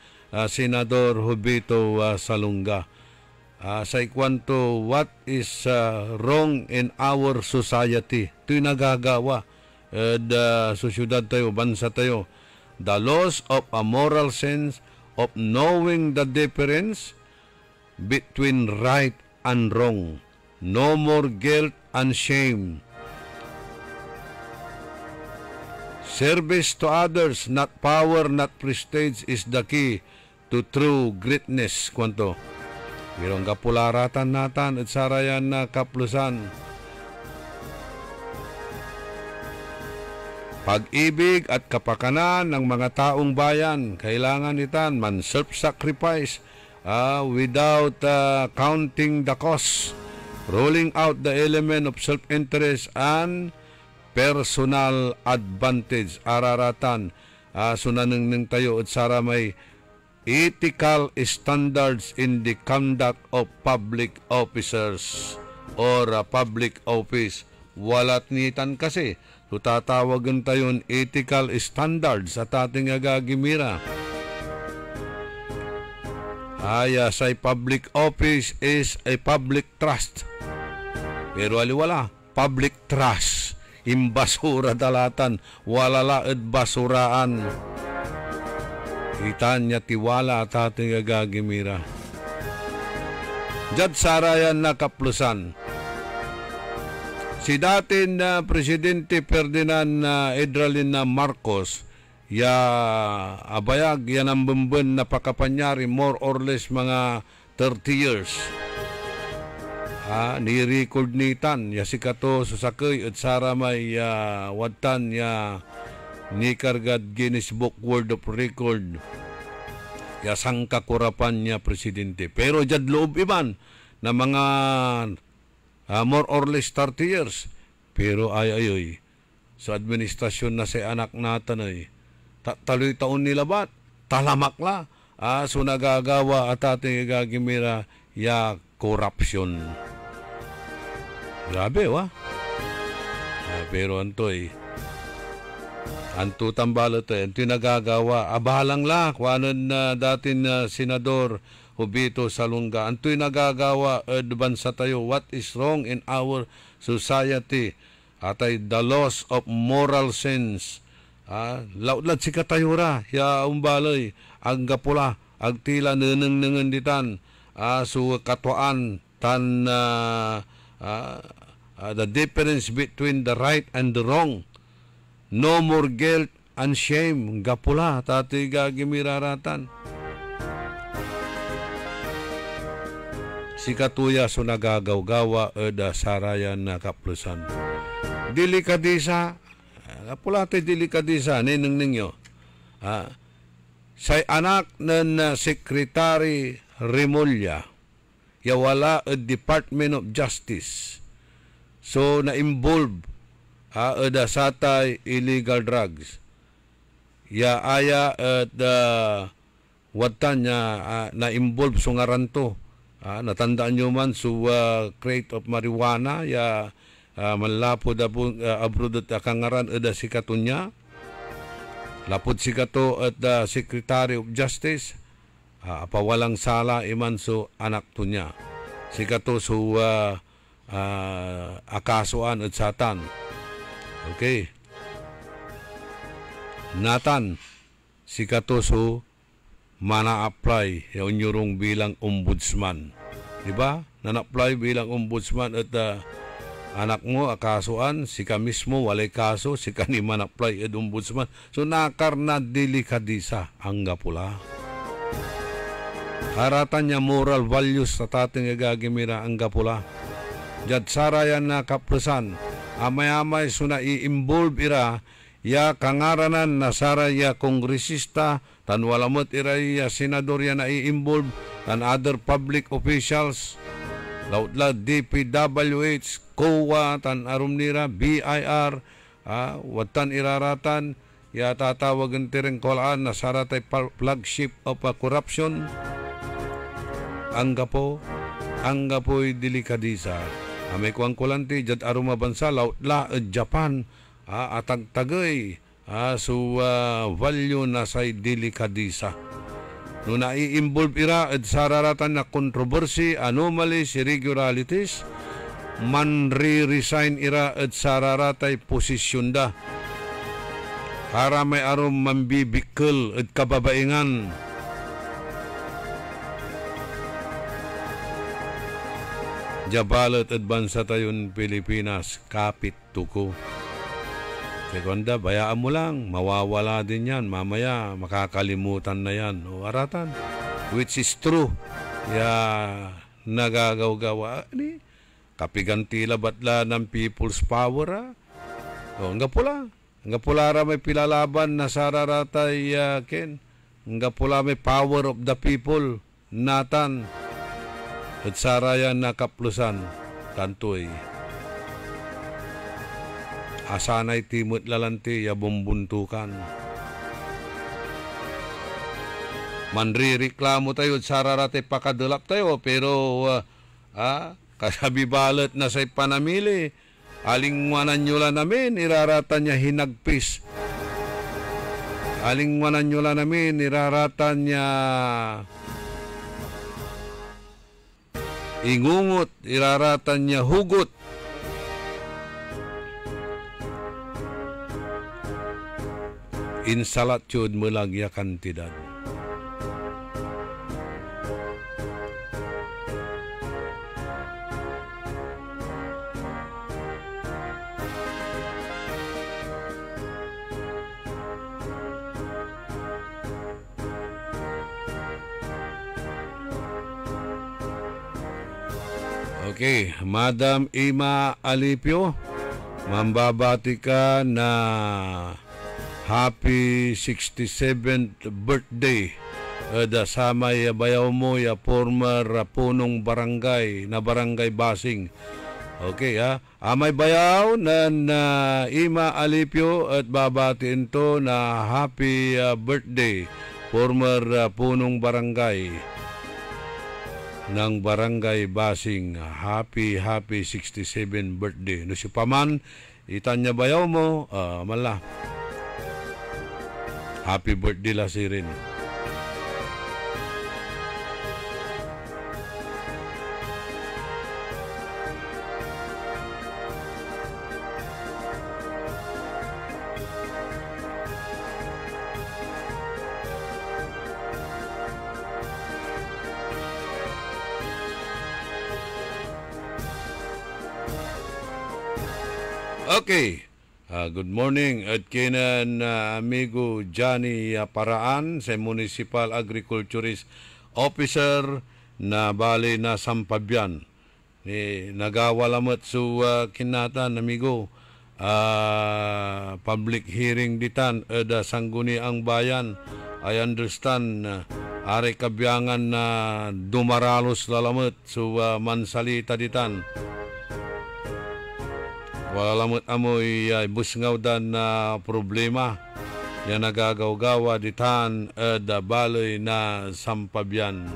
S1: Senador Jovito Salonga. Sa ikwanto, what is wrong in our society? Ito'y nagagawa. Sa syudad tayo, bansa tayo. The loss of a moral sense of knowing the difference between right and wrong. No more guilt and shame. Service to others, not power, not prestige, is the key to true greatness. Kwanto? Birong kapularatan natan at sarayan na kaplusan. Pag-ibig at kapakanan ng mga taong bayan, kailangan itan man self-sacrifice without counting the cost, ruling out the element of self-interest and personal advantage. Araratan, sunaneng tayo at sara may ethical standards in the conduct of public officers or public office. Walat nitan kasi. So tatawagan tayon ethical standards at ating agagimira. Say public office is a public trust. Pero aliwala, public trust. Imbasura dalatan, walala at basuraan. Kita niya tiwala at ating agagimira. Jad sarayan na kaplusan. Si datin na Presidente Ferdinand Edralin Marcos, abayag yan ang bumben na pakapanyari more or less mga 30 years. Ni-record nitan, ya si kato susakay at sara may watan ya ni kargad Guinness Book World of Record. Ya sangka kurapan niya Presidente. Pero jad loob iban na mga more or less 30 years. Pero ay sa administrasyon na si anak natin ay taloy taon nila ba't? Talamakla. So nagagawa at ating gagimira ya corruption. Grabe, wa? Pero antoy, anto tambalot anto nagagawa. Abalang la, kuanan na datin Senador Jovito Salonga. Anto'y nagagawa bansa tayo. What is wrong in our society? Atay the loss of moral sense. Laudlad si katayura. Ya umbalay. Ang gapula. Ang tila neneng ditan. So katwaan. Tan the difference between the right and the wrong. No more guilt and shame. Gapula. Tati gagimiraratan. Si katuya so nagagawgawa eda sarayan na kaplusan. Delikadisa, kapulate delikadisa, ninang ninyo. Say anak ng Secretary Remulla, yawala Department of Justice. So na-involve eda satay illegal drugs. Ya aya at watan niya na-involve so ngaranto. Natandaan nyo man crate of marijuana ya malapod abroad at kangaran eda si katunya lapod si kato at Secretary of Justice pawalang sala iman so anak to niya si kato so akasuan at satan. Okay, natan si kato so mana-apply yung nyurong bilang ombudsman. Diba? Na-apply bilang ombudsman at anak mo akasuan, si ka mismo walay kaso, si ka ni man apply ed ombudsman. So nakar na delikadisa ang gapula. Haratan niya moral values sa tating gagimira ang gapula. Jad sarayan na kaplasan, amay-amay so na i-involve ira, ya kangaranan na saraya kongresista, tan walamot ira ya senador ya na i-involve, tan other public officials, lautla DPWH, COA, tan arum nira, BIR, watan iraratan, ya tatawagan tireng kolaan na saratay flagship of corruption. Ang gapo'y delikadisa. May kuang kulanti, jad aruma bansa, lautla, Japan, atag-tagay, value na say delikadisa. No nai-involve ira, sararatan na kontrobersi, anomalies, irregularities, resign ira, sararatay posisyon da. Para may arum mambibikil, kababaingan. Jabalot at bansa tayon Pilipinas, kapit tuko. Sekonda, bayaan mo lang, mawawala din yan. Mamaya, makakalimutan na yan. O aratan, which is true. Nagagaw-gawa. Kapiganti labatla ng people's power. Hangga pula ra may pilalaban na sararatay ken. Hangga pula may power of the people. Natan. At sarayan na kaplusan, tantoy. Asanay timot lalanti, ya bumbuntukan. Manririklamo tayo, at sararate pakadulap tayo, pero kasabi balat na say panamili, alingwanan nyo lang namin, iraratan niya hinagpis. Alingwanan nyo lang namin, iraratan niya ingungot, iraratan niya hugot. Insalat yun mulagya kantidad. Okay, Madam Ima Alipio, mambabati ka na happy 67th birthday. Samay bayaw mo ya former punong barangay na barangay Basing. Okay amay bayaw na Ima Alipio at babatiin to na happy birthday former punong barangay ng barangay Basing. Happy 67 birthday. No si paman itanya bayaw mo mala happy birthday la si rin. Okay. Good morning at kinan amigo Johnny Paraan sa Municipal Agriculturist Officer na bali na Sampabian. Nagawalamat su kinatan amigo public hearing ditan da sangguni ang bayan. I understand are kabyangan na dumaralos lalamat su mansalita ditan. Walamot amoy busngaw dan na problema yan nagagaw-gawa ditan da baloy na Sampabian.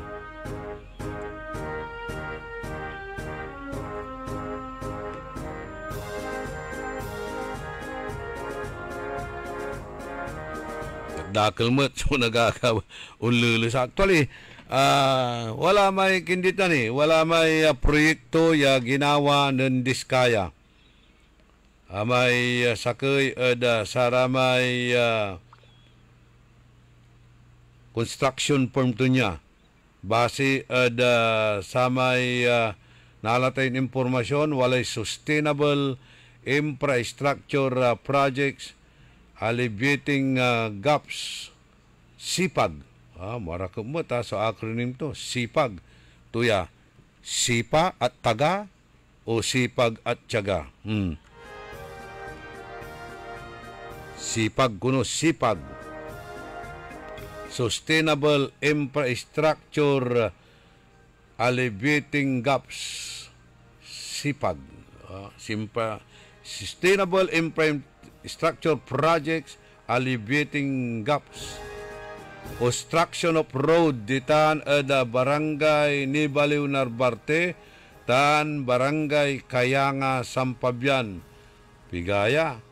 S1: Dakelmet so nagagaw ululus. Actually, wala may kinditan wala may proyekto ya ginawa ng Diskaya. May sakay saramay construction firm to niya base samay nalatay impormasyon, walay sustainable infrastructure projects, alleviating gaps, SIPAG. Mara ko mo ta sa acronym to, SIPAG. Tuya, SIPA at taga o SIPAG at tiyaga. SIPAG kuno, SIPAG. Sustainable infrastructure alleviating gaps, SIPAG. Sustainable infrastructure projects alleviating gaps. Construction of road ditan ada barangay ni Baliw Narbarte tan barangay Kayanga Sampabian. Pigaya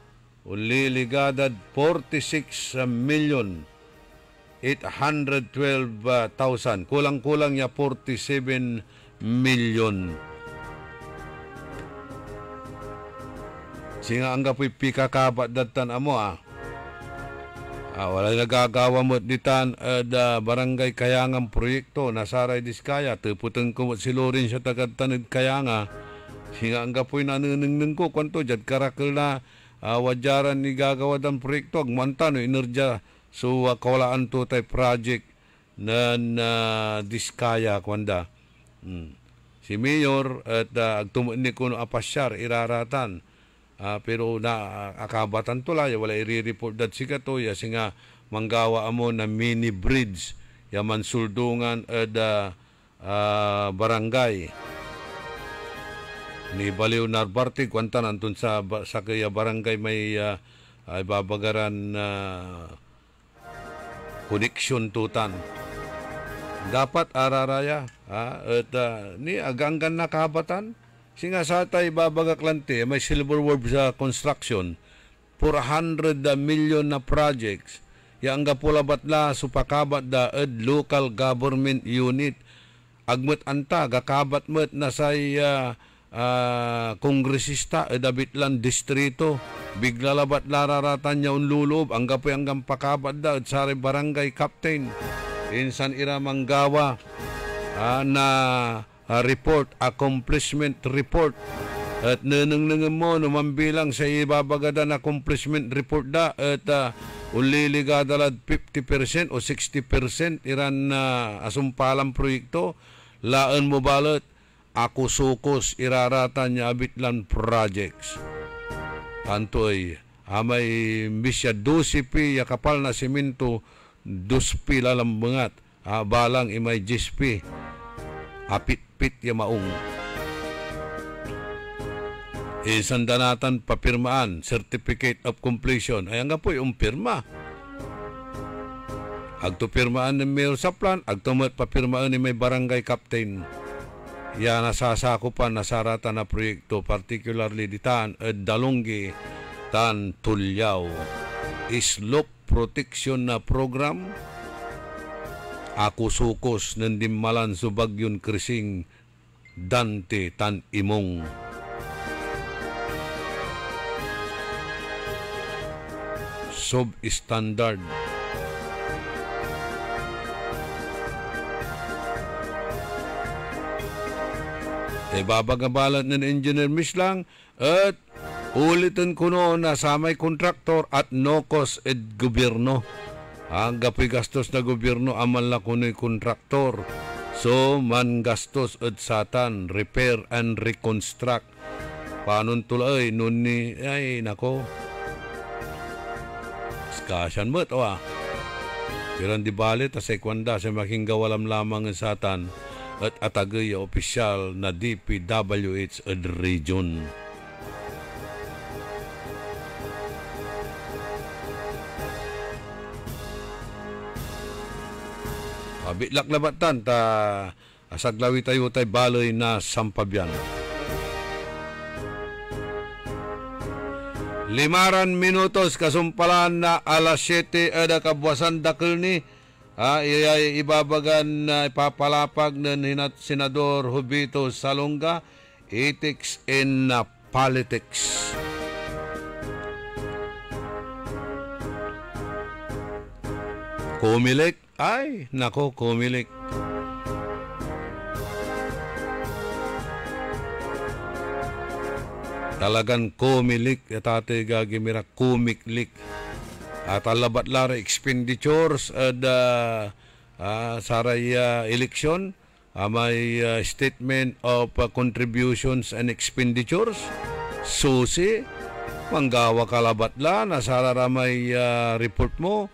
S1: uliligadad 46,812,000. Kulang-kulang ya 47 million. Singa ang gapoy pikakabat datan amo wala nagagawa mo ditan da barangay Kayangang proyekto nasaray Diskaya teputeng ko si Lorin sa tagadtanid Kayanga. Singa ang gapoy nanuneng ko kwanto jad karakil na wajaran ni gagawa dan proyekto agmanta no enerja so kawalaan to tay project na Diskaya kwanda. Si Mayor at agtumuni ko no apasyar iraratan. Pero na akabatan to la wala i-report dat siga to ya singa manggawa amo na mini bridge ya mansuldungan da barangay ni Baliw Narbarte kwantan antun sa kaya barangay may ibabagaran connection tutan dapat araraya at ni aganggan na kabatan. Singa sa tay babagaklante, may silver word sa construction, 400 million na projects, yang gapulabat la supakabat da local government unit, agmet anta, gakabat met na say kongresista, dabitlan distrito, biglalabat lararatan niya unlulob, ang gapoy hanggang pakabat da, sari barangay captain, insan ira manggawa, na report, accomplishment report. At nanang mo numambilang sa ibabagadan accomplishment report da at uliligadalad 50% o 60% iran asumpalang proyekto laan mo balot ako sukos iraratan niya abitlan projects. Antoy amay bisya 12 pi ya kapal na simento 2 pi lalambangat balang imay 10 pi apit-pit ya maung. Isandanatan papirmaan, certificate of completion. Ay nga po yung pirma. Agto pirmaan ng mayor sa plan, agto papirmaan ni may barangay captain. Ya nasasakupan nasaratan na proyekto, particularly ditan Dalonggi tan Tulyaw. Slope protection na program. Ako sukos nandimmalan sa bagyon krising Dante tan imong. Sub-standard. Babagabalat ng engineer mislang at ulitin ko no na sa may kontraktor at no cost ed gobyerno. Ang gapoy gastos na gobyerno aman la kuno'y kontraktor. So, man gastos at satan, repair and reconstruct. Paano tulay, nun ni, ay, nako. Skasyan mo ito Pero di bali, tasay kwanda, sa making gawalam lamang ang satan at atagay opisyal na DPWH at region. Bitlak labatan ta asaglawi tayo tay baloy na Sampabian. 5 minutos kasumpalan na alas 7 ada kabuasan dakil ni ibabagan na ipapalapag ng Senador Jovito Salonga ethics in politics. Kumilik ay, nako, kumilik. Talagan kumilik at ate gagimira kumiklik. At alabat lara expenditures at saray election. May statement of contributions and expenditures. Susi. Manggawa kalabat la. Nasarara may report mo.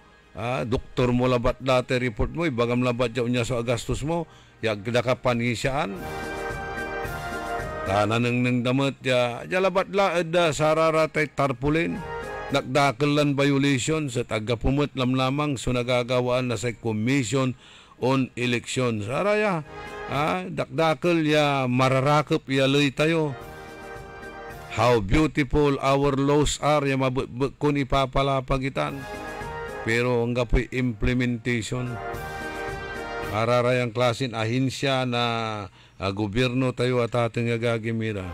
S1: Doktor mo labat dati report mo. Ibagam labat yaw niya sa agastos mo. Yagda ka panisyan. Tananang nang damat ya labat la ada sarara tay tarpulin. Nagdakelan violation sa taga-pumut lamlamang so nagagawaan na sa Commission on Election. Saraya, dakdakel ya mararakop ya loy tayo. How beautiful our laws are ya kung ipapalapagitan. Pero ang gapoy implementation. Ararayang klasin ahinsya na gobyerno tayo at ating gagimira.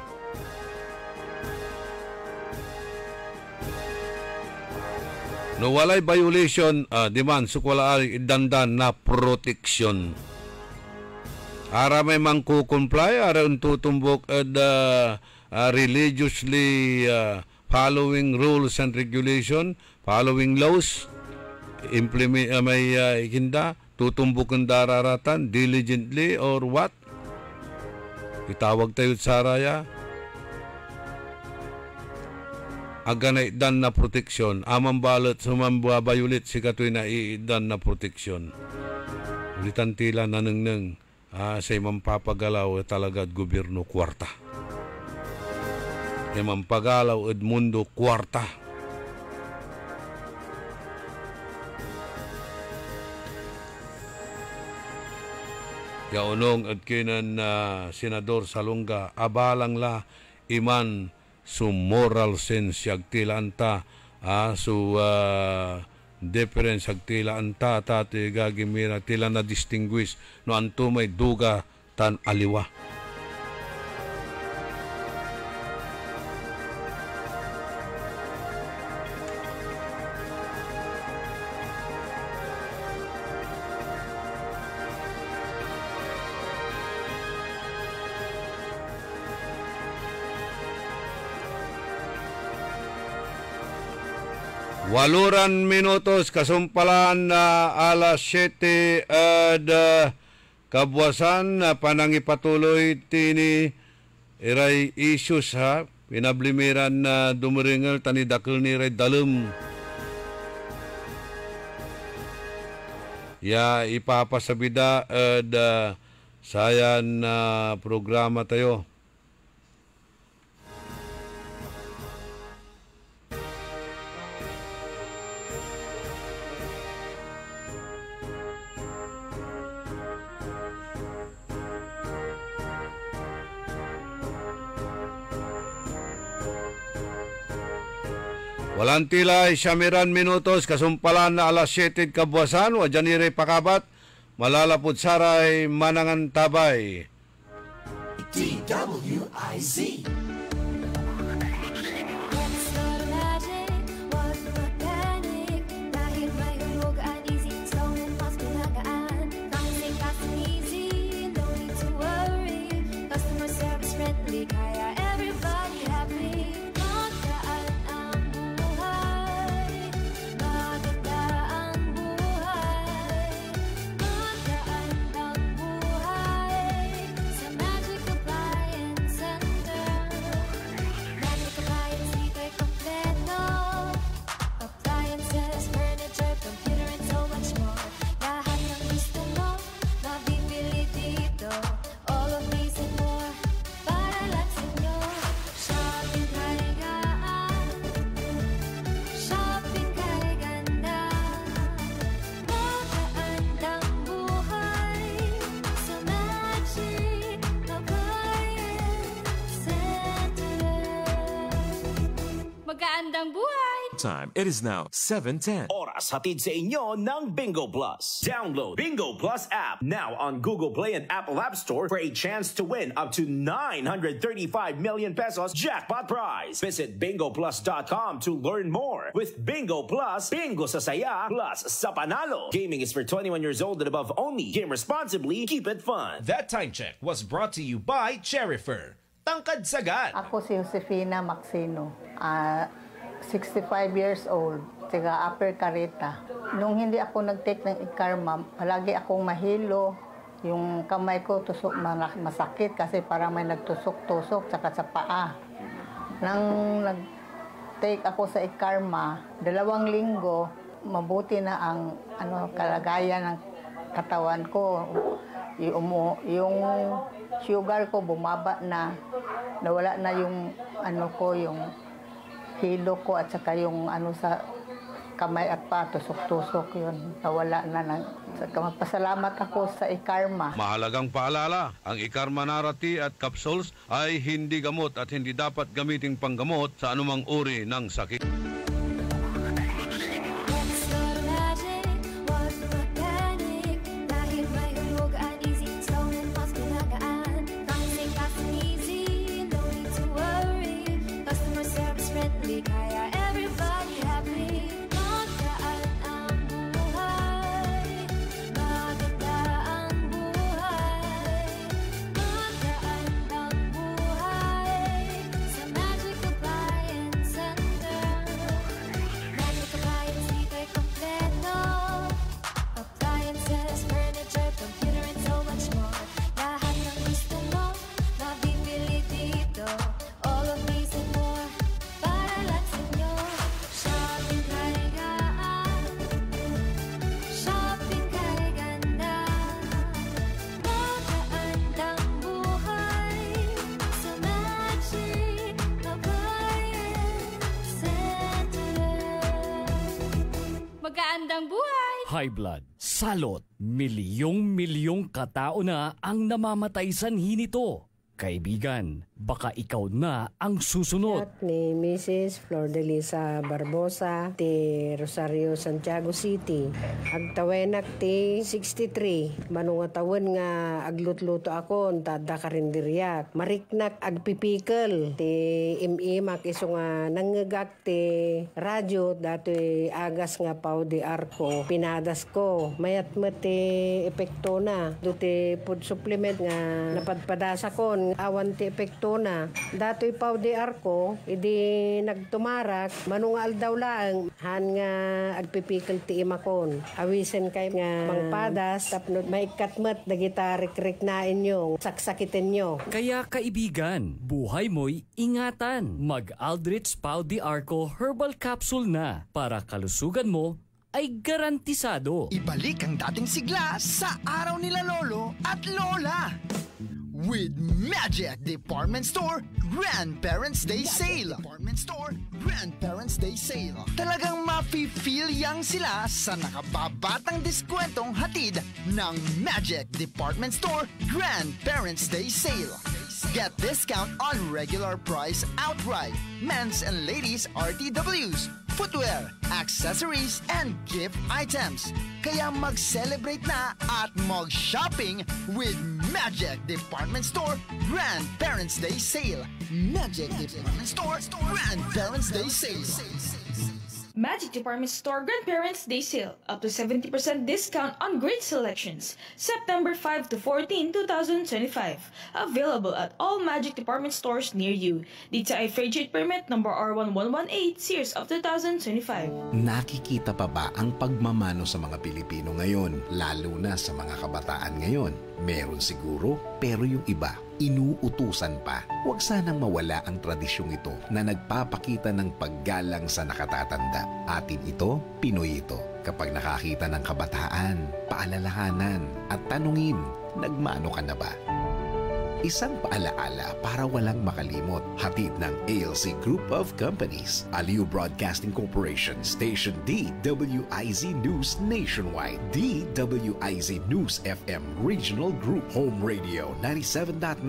S1: No walay violation, demand sukwala ay dandan na protection. Ara may mangko-comply, ara tutumbok religiously following rules and regulation, following laws, implement may ikinda, tutumbok ang dararatan diligently or what? Itawag tayo sa saraya. Aganay dan na proteksyon. Amang balot sumambabayulit si katoy na iidan na proteksyon. Ulitan tila nanengneng sa imang papagalaw talaga at gobyerno kwarta. Imang pagalaw at mundo kwarta. Yaunong at kinan Senador Salonga abalang la iman su moral sense yagtilaan ta su difference yagtilaan ta tate gagimira tila na distinguish no anto may duga tan aliwa. Waluran minutos kasumpalan na alas 7 at kabwasan na panangipatuloy tini iray issues ha pinablimiran na dumuringal tani dakil ni iray dalem ya ipapasabida at sayan na programa tayo. Walang tilay, siyamiran minutos, kasumpalan na alas 7 kabwasan, wajan nire pakabat, malalapod saray, manangan tabay.
S2: DWIZ.
S4: Magandang buhay!
S8: Time. It is now 7:10.
S11: Oras hatid sa inyo ng Bingo Plus. Download Bingo Plus app now on Google Play and Apple App Store for a chance to win up to 935 million pesos jackpot prize. Visit bingoplus.com to learn more. With Bingo Plus, bingo sa saya plus sa panalo. Gaming is for 21 years old and above only. Game responsibly. Keep it fun.
S9: That time check was brought to you by Cherryfer.
S5: tangkad sagad.
S18: Ako si Josefina Maxino, 65 years old, taga Upper Carita. Nung hindi ako nag-take ng Ikarma, palagi akong mahilo. Yung kamay ko tusok, masakit kasi parang may nagtusok-tusok tsaka sa paa. Nang nag-take ako sa Ikarma, 2 linggo, mabuti na ang kalagayan ng katawan ko. Yung sugar ko bumaba na, nawala na yung yung hilo ko at saka yung sa kamay at pa, tusok-tusok yun, nawala na. Magpasalamat ako sa Ikarma.
S1: Mahalagang paalala, ang Ikarma Narati at capsules ay hindi gamot at hindi dapat gamiting panggamot sa anumang uri ng sakit.
S4: Magandang buhay!
S12: High blood, salot, milyong-milyong katao na ang namamatay sanhi nito. Kaibigan, baka ikaw na ang susunod.
S13: Ni Mrs. Flordelisa Barbosa, ti Rosario, Santiago City. Agtawenak ti 63. Manungatawon nga aglutluto ako, tada karindiriyak. Mariknak agpipikal. Ti imimak iso nga nangagak ti radyo, dati agas nga pao di arko. Pinadas ko. Mayat mo ti epekto na. Duti food supplement nga napadpadasa ko. Awan ti epekto na. Dato'y pao di arko, idi nagtumarak, manungal daw lang, han nga agpipikal ti imakon. Awisen kay nga mangpadas, tapno maikatmat, dagita rik-rik na inyo, saksakitin nyo.
S12: Kaya kaibigan, buhay mo'y ingatan. Mag-Aldrich Pau di Arco Herbal Capsule na para kalusugan mo ay garantisado.
S15: Ibalik ang dating sigla sa araw nila lolo at lola. With Magic Department Store Grandparents Day Sale. Department Store Grandparents Day Sale. Talagang mafe-feel yang sila sa nakababatang diskwentong hatid ng Magic Department Store Grandparents Day Sale. Get discount on regular price outright, men's and ladies RTWs, footwear, accessories, and gift items. Kaya mag-celebrate na at mag-shopping with Magic Department Store Grandparents Day Sale. Magic Department Store Grandparents Day Sale.
S16: Magic Department Store Grandparents Day Sale. Up to 70% discount on great selections. September 5 to 14, 2025. Available at all Magic Department stores near you. Dito ay Frigate Permit number R1118, Series of 2025.
S5: Nakikita pa ba ang pagmamano sa mga Pilipino ngayon, lalo na sa mga kabataan ngayon? Meron siguro, pero yung iba, inuutusan pa. Huwag sanang mawala ang tradisyong ito na nagpapakita ng paggalang sa nakatatanda. Atin ito, Pinoy ito. Kapag nakakita ng kabataan, paalalahanan at tanungin, nagmano ka na ba? Isang paalaala para walang makalimot. Hatid ng ALC Group of Companies. Aliw Broadcasting Corporation. Station DWIZ News Nationwide. DWIZ News FM Regional Group. Home Radio 97.9.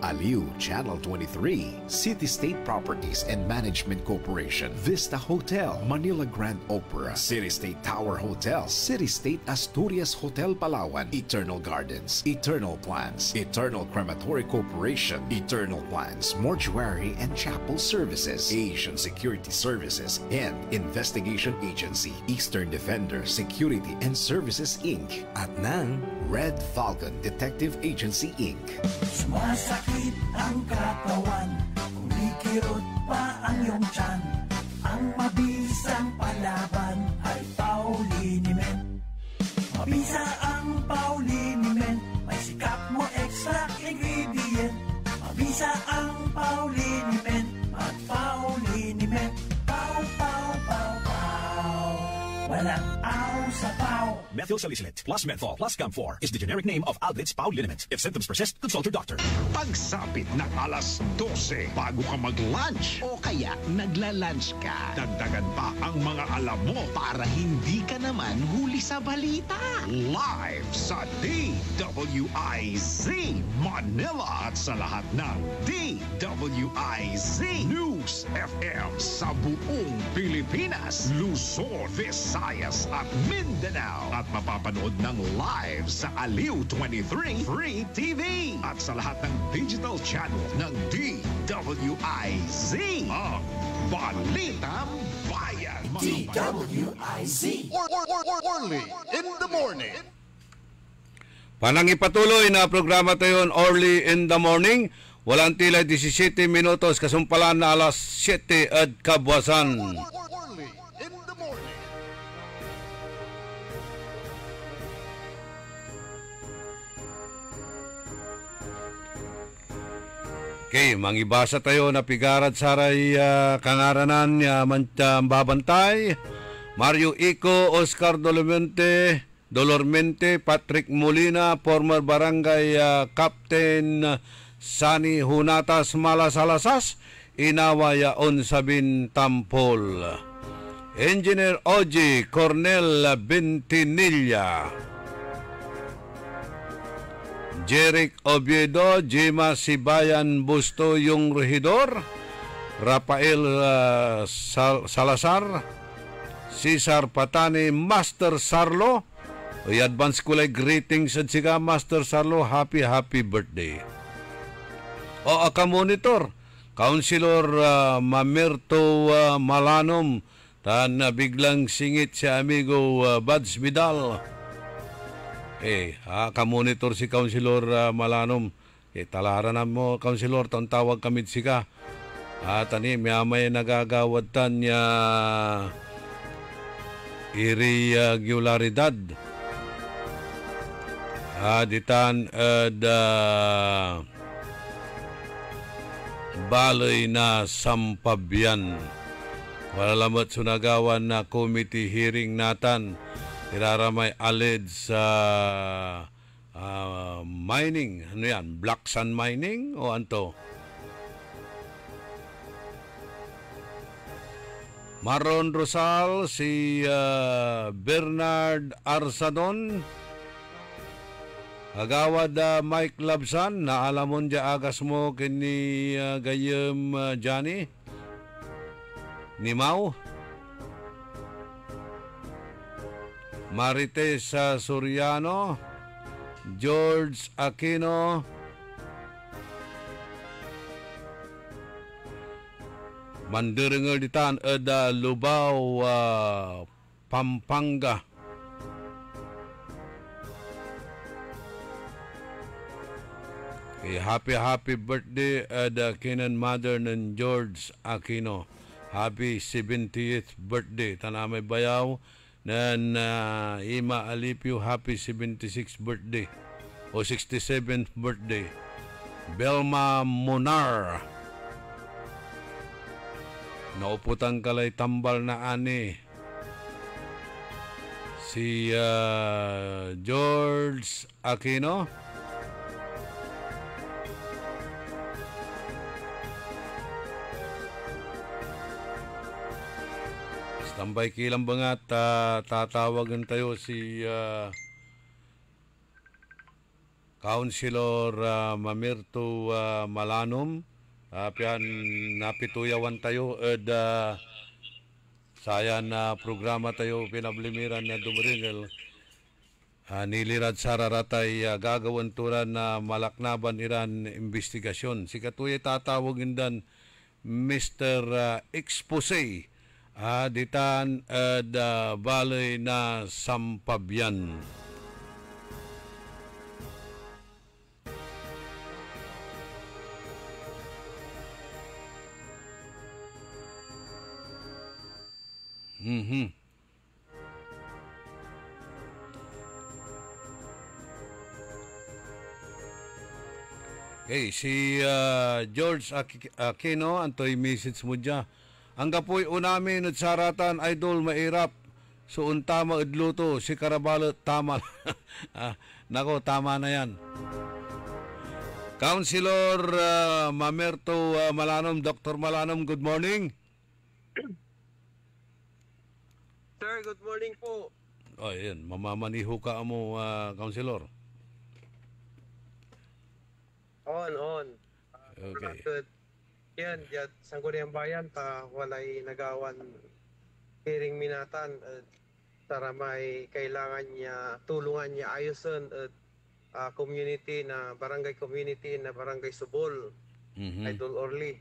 S5: Aliw Channel 23. City State Properties and Management Corporation. Vista Hotel. Manila Grand Opera. City State Tower Hotel. City State Asturias Hotel Palawan. Eternal Gardens. Eternal Plants. Eternal Crematory Mortuary Corporation, Eternal Plans, Mortuary and Chapel Services, Asian Security Services, and Investigation Agency, Eastern Defender Security and Services Inc. at ng Red Falcon Detective Agency Inc.
S2: Sumasakit ang katawan, kumikirot pa ang iyong tiyan. Ang mabisang palaban ay Pauliniment. Mabisa ang Pauliniment, may sikap mo extra ingredient. Mabisa ang Pauliniment at Pauliniment. Pau, pau, pau, pau. Walang aw sa pau.
S3: Methyl salicylate plus menthol plus camphor is the generic name of Alblitz Pauliniment. If symptoms persist, consult your doctor.
S5: Pagsapit ng alas 12 bago ka mag-lunch o kaya nagla-lunch ka, dagdagan pa ang mga alam mo para hindi ka naman huli sa balita. Live sa DWIZ Manila at sa lahat ng DWIZ News FM sa buong Pilipinas, Luzon, Visayas at Mindanao. At mapapanood ng live sa Aliw 23 Free TV at sa lahat ng digital channel ng DWIZ. Ang Balitang Bayan.
S7: DWIZ. Orly in the morning.
S1: Panangipatuloy na programa tayo Early in the Morning. Walang tila 17 minutos kasumpalan na alas 7 at kabwasan. Okay, mangibasa tayo na pigarad saray kangaranan niya babantay. Mario Ico, Oscar Dolormente, Patrick Molina, former barangay Captain Sani Hunatas Malasalasas, Inawaya Onsabin Tampol. Engineer Oji Cornel Bentinilla. Jeric Oviedo, Jima Sibayan Busto yung Regidor, Rafael Salazar, Cesar Patani, Master Sarlo. I-advance ko like greetings at siga Master Sarlo, happy birthday. O ka-monitor, Councilor Mamerto Malanom, tan biglang singit si amigo Bads Vidal. Ka-monitor si Councilor Malanom. Talaran na mo, Councilor, tawag kami sika. Tani, may nagagawad tan niya irregularidad. Ditan balay na sampabyan. Walamat sunagawan na committee hearing natan. Iraramay alid sa mining. Ano yan? Black sand mining o anto? Maron Rosal, si Bernard Arsadon, agawad Mike Labsan, naalamon dya agas mo kini gayem Johnny ni Mau. Marites Soriano, George Aquino, Mandiringal ditan ada Lubao, Pampanga. Happy birthday ada kinan mother ng George Aquino. Happy 70th birthday. Tanamay bayaw nan Ima Alipio, happy 76th birthday o 67th birthday. Belma Monar, nauputan kalay tambal na ani si George Aquino. Tambay kilang bangat, tatawagan tayo si Councilor Mamerto Malanom. Pian napituyawan tayo at saya na programa tayo pinablimiran na dumaringel. nilirad sa raratay gagawan turan na malaknaban iran investigasyon. Si katuya tatawagin dan Mr. Expose ditan da balay na Sampabian. Okay, si George Aquino, antoy message mo dyan. Ang gapoy unamin at saratan, idol, mairap. So, untama idluto, si Karabalo, tama. Nako, tama na yan. Councilor Mamerto Malanom, Dr. Malanom, good morning.
S19: Sir, good morning po.
S1: O, yan, mamamaniho ka mo, Councilor.
S19: On.
S1: Okay.
S19: Good. Yan, Sangguniang Bayan, walay nagawan hearing minatan at tara may kailangan niya, tulungan niya ayusan at community na barangay Subol, Idol Orly.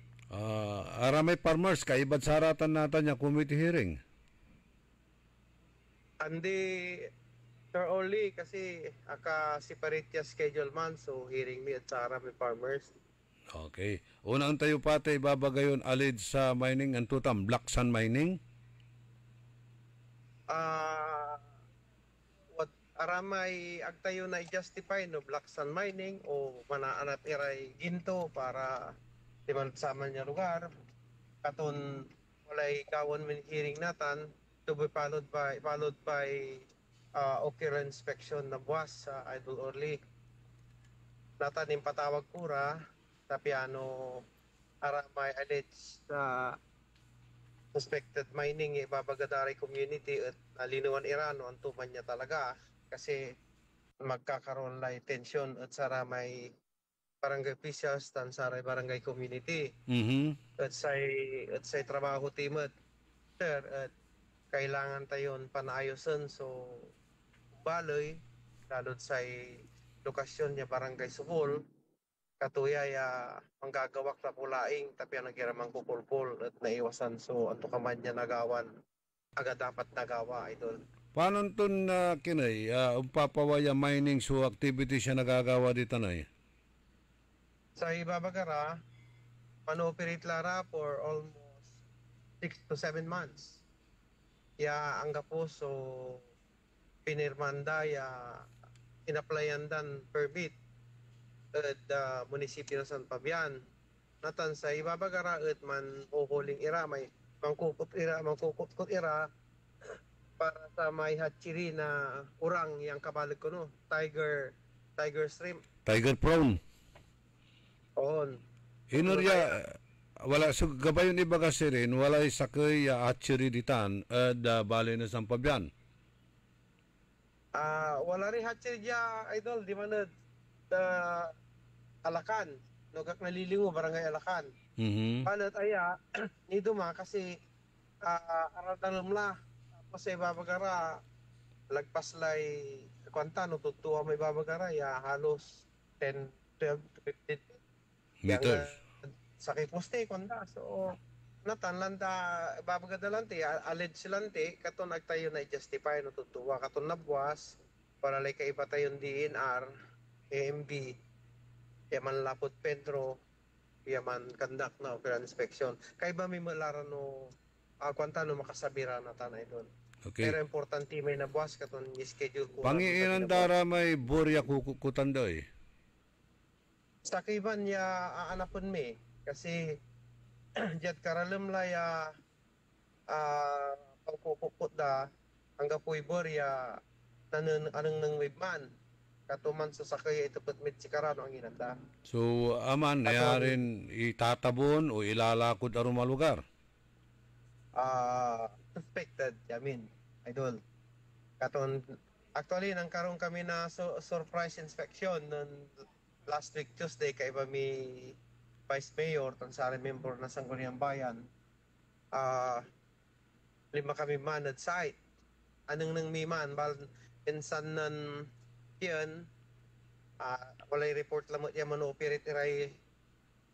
S1: Aramay farmers, kaibad saratan natin niya committee hearing.
S19: Andi, Sir Orly, kasi separate niya schedule man, so hearing me at sa aramay farmers.
S1: Okay. Unang tayo pati ibabagayon alid sa mining ang tutam, Black Sun Mining?
S19: What aramay agtayo na i-justify no Black Sun Mining o manaanap iray ginto para di man sama niya lugar. Katon walay kawan min hearing natan to be followed by occurrence inspection na buwas sa Idol Orly. Natan yung patawag kura tapiano aramay alleged sa suspected mining ibabagadaray community at nalinuan Irano ang tuman niya talaga kasi magkakaroon lang tension at saramay barangay officials tan saray barangay community. At say trabaho team at sir at kailangan tayon panaayosan so baloy lalo say lokasyon niya barangay Subol katuya ya manggagawak na pulaing tapi ang nagiramang kupulpul at naiwasan so anto kaman niya nagawan agad dapat nagawa idol.
S1: Paano itong kinay umpapawaya mining so activity siya nagagawa dito na
S19: Sa ibabagara mano-operate lara for almost 6 to 7 months. Ya angga po so pinirmanda ya inaplayan dan permit at munisipyo ng San Fabian. Natan sa ibabagara at man uhuling ira may mangkukot ira para sa may hatchery na urang yang kabalag ko no tiger shrimp.
S1: Tiger prawn.
S19: On.
S1: Inurya wala so gabayon iba kasi rin wala sakay hatchery ditan bali na San Fabian.
S19: Wala rin hatchery dia idol di man Alakan, nugak nalilingo barangay Alakan. Palat aya ni duma kasi aral tanumla tapos ay babagara lagpas lay kwanta no tutuwa may babagara ya halos 10 12 15
S1: meters
S19: sakay poste kwanta so natan lanta babagadalante aled silante katon nagtayo na justify no tutuwa katon nabwas para lay kaiba tayon DNR AMB yaman lapot Pedro yaman kandak na opera inspection kay ba may malaran no kwanta no makasabira na tanay doon. Okay. Pero importante may nabuwas katon schedule ko.
S1: Pangiinan dara may burya kukutan doy.
S19: Sa kiban ya aanapon mi kasi jad karalam la ya pagkukukot da hangga puy burya anang nang webman katuman sa sakay ito patmit si Karano ang inanda.
S1: So aman nayarin itatabon o ilalakod aron malugar.
S19: Suspected, idol. Katon actually nang karon kami na surprise inspection noon last week Tuesday kay iba mi Vice Mayor tansari member na Sangguniang Bayan. 5 kami man at site. Anong nang miman bal insan nan yan, walay report lamot yan mano-operate iray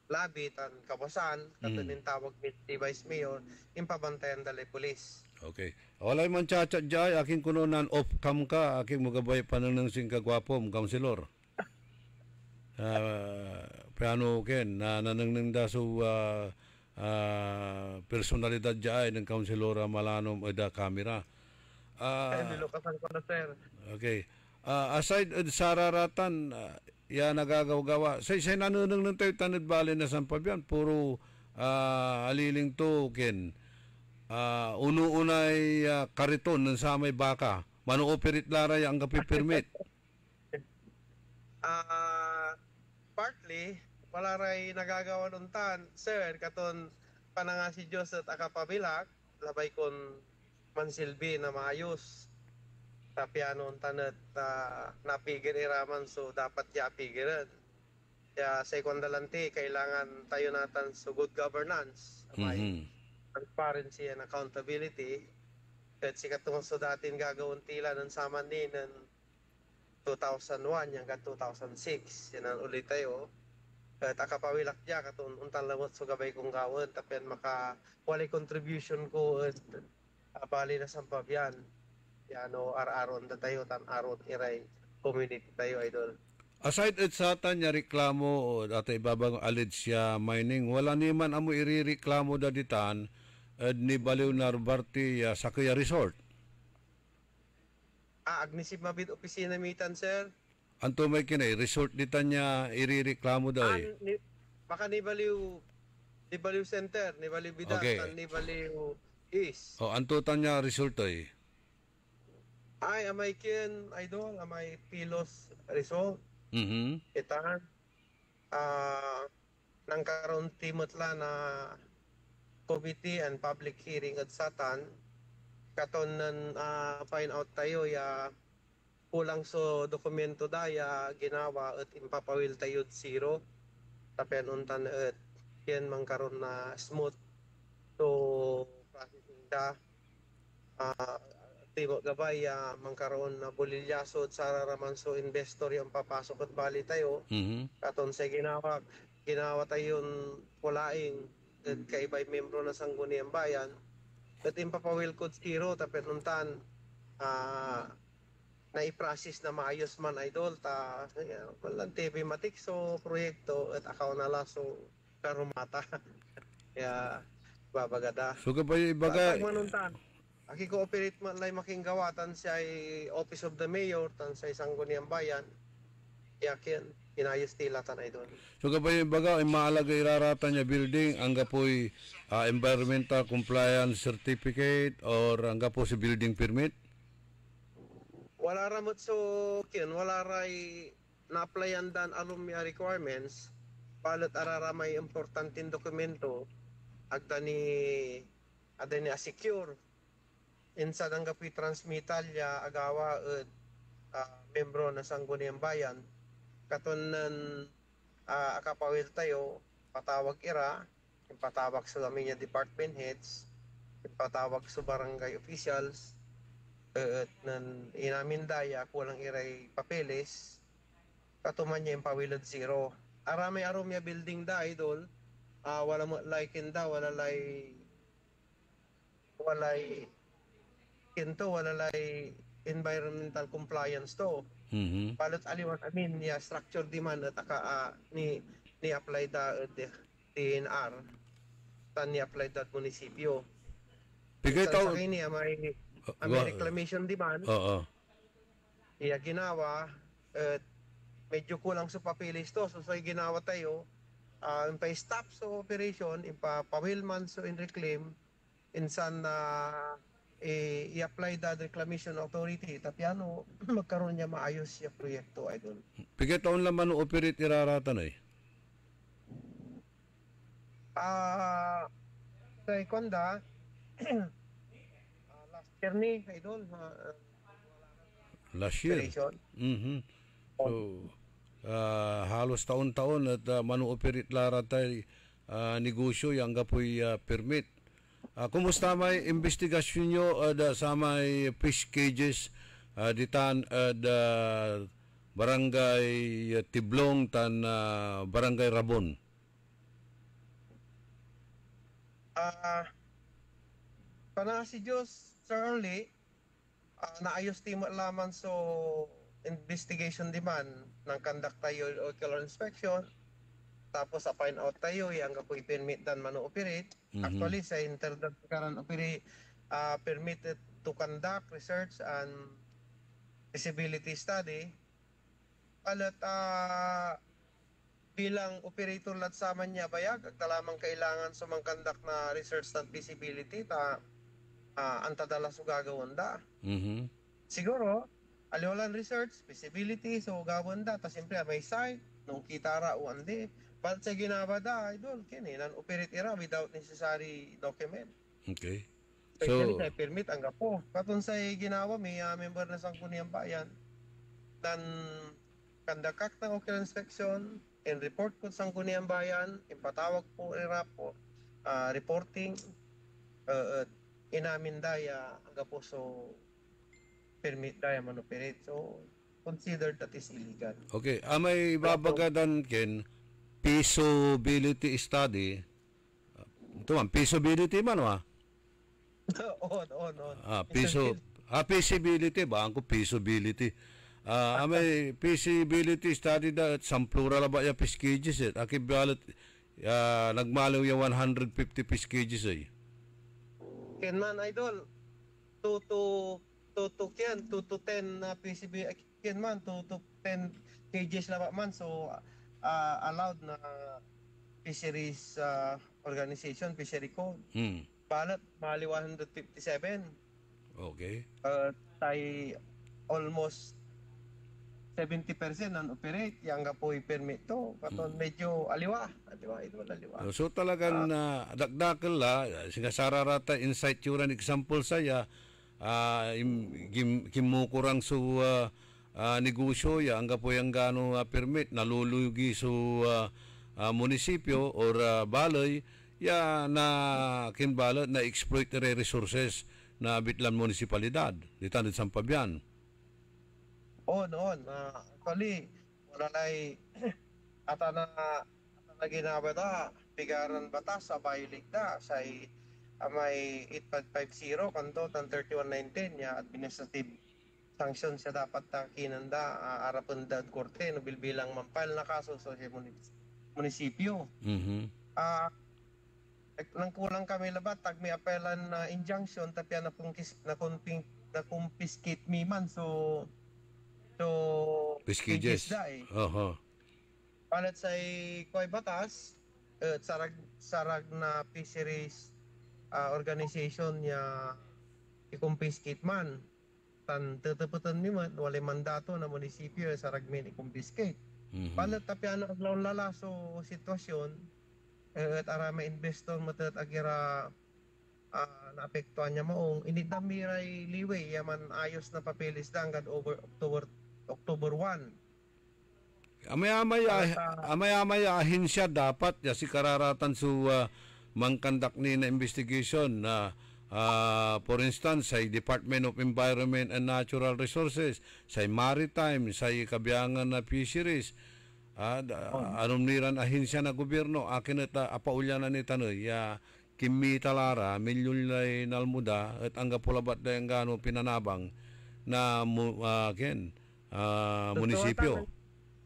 S19: labi tan kawasan, katunin tawag ni Vice Mayor, impabantayan dalay pulis.
S1: Okay. Walay man chat jay, aking kununan off-cam ka, aking magabay panang sing kagwapom, Councilor. Piano ken, nanang daso personalidad jay ng Councilor Malanom Eda Camera.
S19: Nilukasan ko na, sir.
S1: Okay. Aside sa raratan, nagagawa-gawa. Say nanunong ng tayo tanid bali na sampabyan, puro aliling to ken. Uno-unay kariton ng samay baka. Mano-operate laray ang kapipirmit.
S19: Partly, wala ray nagagawa nun tan, sir, katon pananga si Diyos at akapabilak, labay kon mansilbi na maayos. Tapi anon tanat napigir iraman, so dapat pigiran. Kaya sa ikondalanti, kailangan tayo natin so good governance. May transparency and accountability. At sikatong so datin gagawin tila ng saman din ng 2001 hanggang 2006. Yan ang ulit tayo. At akapawilak dya katong untan lamot so gabay kong gawin. Tapi wali contribution ko at bali na sampabyan. Yan o ar-aron na tayo, tan-aron iray community tayo, idol.
S1: Aside sa tanya reklamo o dati ibabang alleged mining, wala naman amo irireklamo daditan ni Baliw Narvarte sa Kuya Resort.
S19: Agnisip mabit opisina mitan, sir.
S1: Anto may kinay, resort ditan niya irireklamo daw eh.
S19: Baka ni Baliw Center, ni Baliw Bidan,
S1: okay.
S19: Ni Baliw East.
S1: Anto tanya resort eh.
S19: Ay, amay kin, idol, amay Pilos Resort. Itahan. Nangkaroon timotla na committee and public hearing at satan. Katon nan find out tayo kulang so dokumento daya ginawa at impapawil tayo 0. Tapen untan at yan mangkaroon na smooth so processing da. Tibo gabay mangkaroon na bolilyaso at sararaman so investor yung papasok at bali tayo. Katon sa ginawa tayo pulaing at kaibay membro na sangguniang bayan at impapawil code 0 tapos nuntan na i-process na maayos man, idol, walang TV matik so proyekto at akaw nala so karumata. Kaya babagada
S1: so kapay ibaga
S19: aki cooperate man lay making gawatan siya ay Office of the Mayor tan sa isang guniang bayan. Yakin inayos tila tan idol.
S1: So kapay baga ay maalaga iraratan niya building ang gapoy environmental compliance certificate or ang gapo si building permit.
S19: Wala ramot so wala ray na-applyan dan alumni requirements palit araramay importanteng dokumento agda ni secure insa ang gapoy transmital ya agawa at membro na sangguniang bayan katon nan akapawil tayo patawag patawag sa amin niya department heads patawag sa barangay officials at nan inamin daya kulang iray papeles katuman niya yung pawilad 0 aramay arom ya building da idol wala mo like da walay kinto walalay environmental compliance to. Palot aliwan structure demand at ni apply da DNR tan ni apply da munisipyo.
S1: Bigay
S19: taw may reclamation demand. Iya ginawa at medyo kulang sa papeles to so ginawa tayo stop sa operation pawil man so in reclaim insan na i-apply the reclamation authority tapiano magkaroon niya maayos yung proyekto idol.
S1: Pigay taon laman operate iraratan eh?
S19: Sa ikonda last year ni idol
S1: last year? So halos taon-taon at manu-operate laratay negosyo yung gapoy permit. Kumusta may investigasyon nyo sa may fish cages ditan barangay Tiblong tan barangay Rabon.
S19: Pana si Diyos, Sir Only, naayos timo laman so investigation demand ng conduct tayo ocular inspection, tapos find out tayo yung kapoy permit dan mano-operate. Actually, sa internet karan operate permitted to conduct research and feasibility study. Alat bilang operator lat sa man niya bayag, lamang kailangan sa mga conduct na research and feasibility antadala so gagawin da. Siguro, aliwalan research, feasibility, so gawin da. Tapos siyempre may site, nung kitara o andi. But sa ginawa da, idol, kininan operate ira without necessary document.
S1: Okay.
S19: Especially sa permit ang gapo. Katun sa ginawa, may member na Sangguniang Bayan, dan kandakak ng ocular inspection, and report ko sa Sangguniang Bayan, ipatawag po ira po, reporting, inamin daya ang gapo so permit daya man-operate. So, considered that is illegal.
S1: Okay. May babagadan ken feasibility study. Ito man, feasibility man wa?
S19: On.
S1: Feasibility ba? Ang ko feasibility. May feasibility study da at some plural ba ya packages it. Akibalat nagmalaw ya 150 packages ay.
S19: Ken man idol 2 to 10 na PCB ken man 2 to 10 kgs laba man, so allowed na fisheries organization, fishery code. Balat mali 157.
S1: Okay.
S19: Tay almost 70% non-operate yang gapoy permit to. Katon medyo aliwa ito aliwa.
S1: So talagang dagdakal la singasararata insight yuran example saya kimukurang su negosyo ya ang gapoy ang gano permit nalulugi su munisipyo or balay ya na kinbalot na exploit resources na bitlan munisipalidad ditan sa Pabian.
S19: Actually, wala lay ata na ginawa da pigaran batas sa Bayligda sa may 8550 kanto tan 3119 ya administrative sanction siya dapat kinanda arapan da korte no bilbilang mampile na kaso sa munisipyo. Nang kulang kami labat tag may apelan na injunction tapya na confiscate mi man so
S1: Piscages.
S19: Palit sa koy batas sarag na fisheries organization niya i-confiscate man tan teteputan mi man wala mandato na munisipyo sarag min i-confiscate. Palit tapya na aglaw lala so sitwasyon at arama investor matat agira naapektuhan niya maong inidamiray liway yaman ayos na papeles dangad over October 1.
S1: Amay ahinsya dapat ya si kararatan su mangkandak ni na investigation na for instance sa Department of Environment and Natural Resources, sa Maritime, sa kabiyangan na fisheries, anong niran ahinsya na gobyerno akin at apaulyanan ni tanoy ya kimi talara milyon lay nalmuda at ang gapulabat da yung gano pinanabang na munisipyo.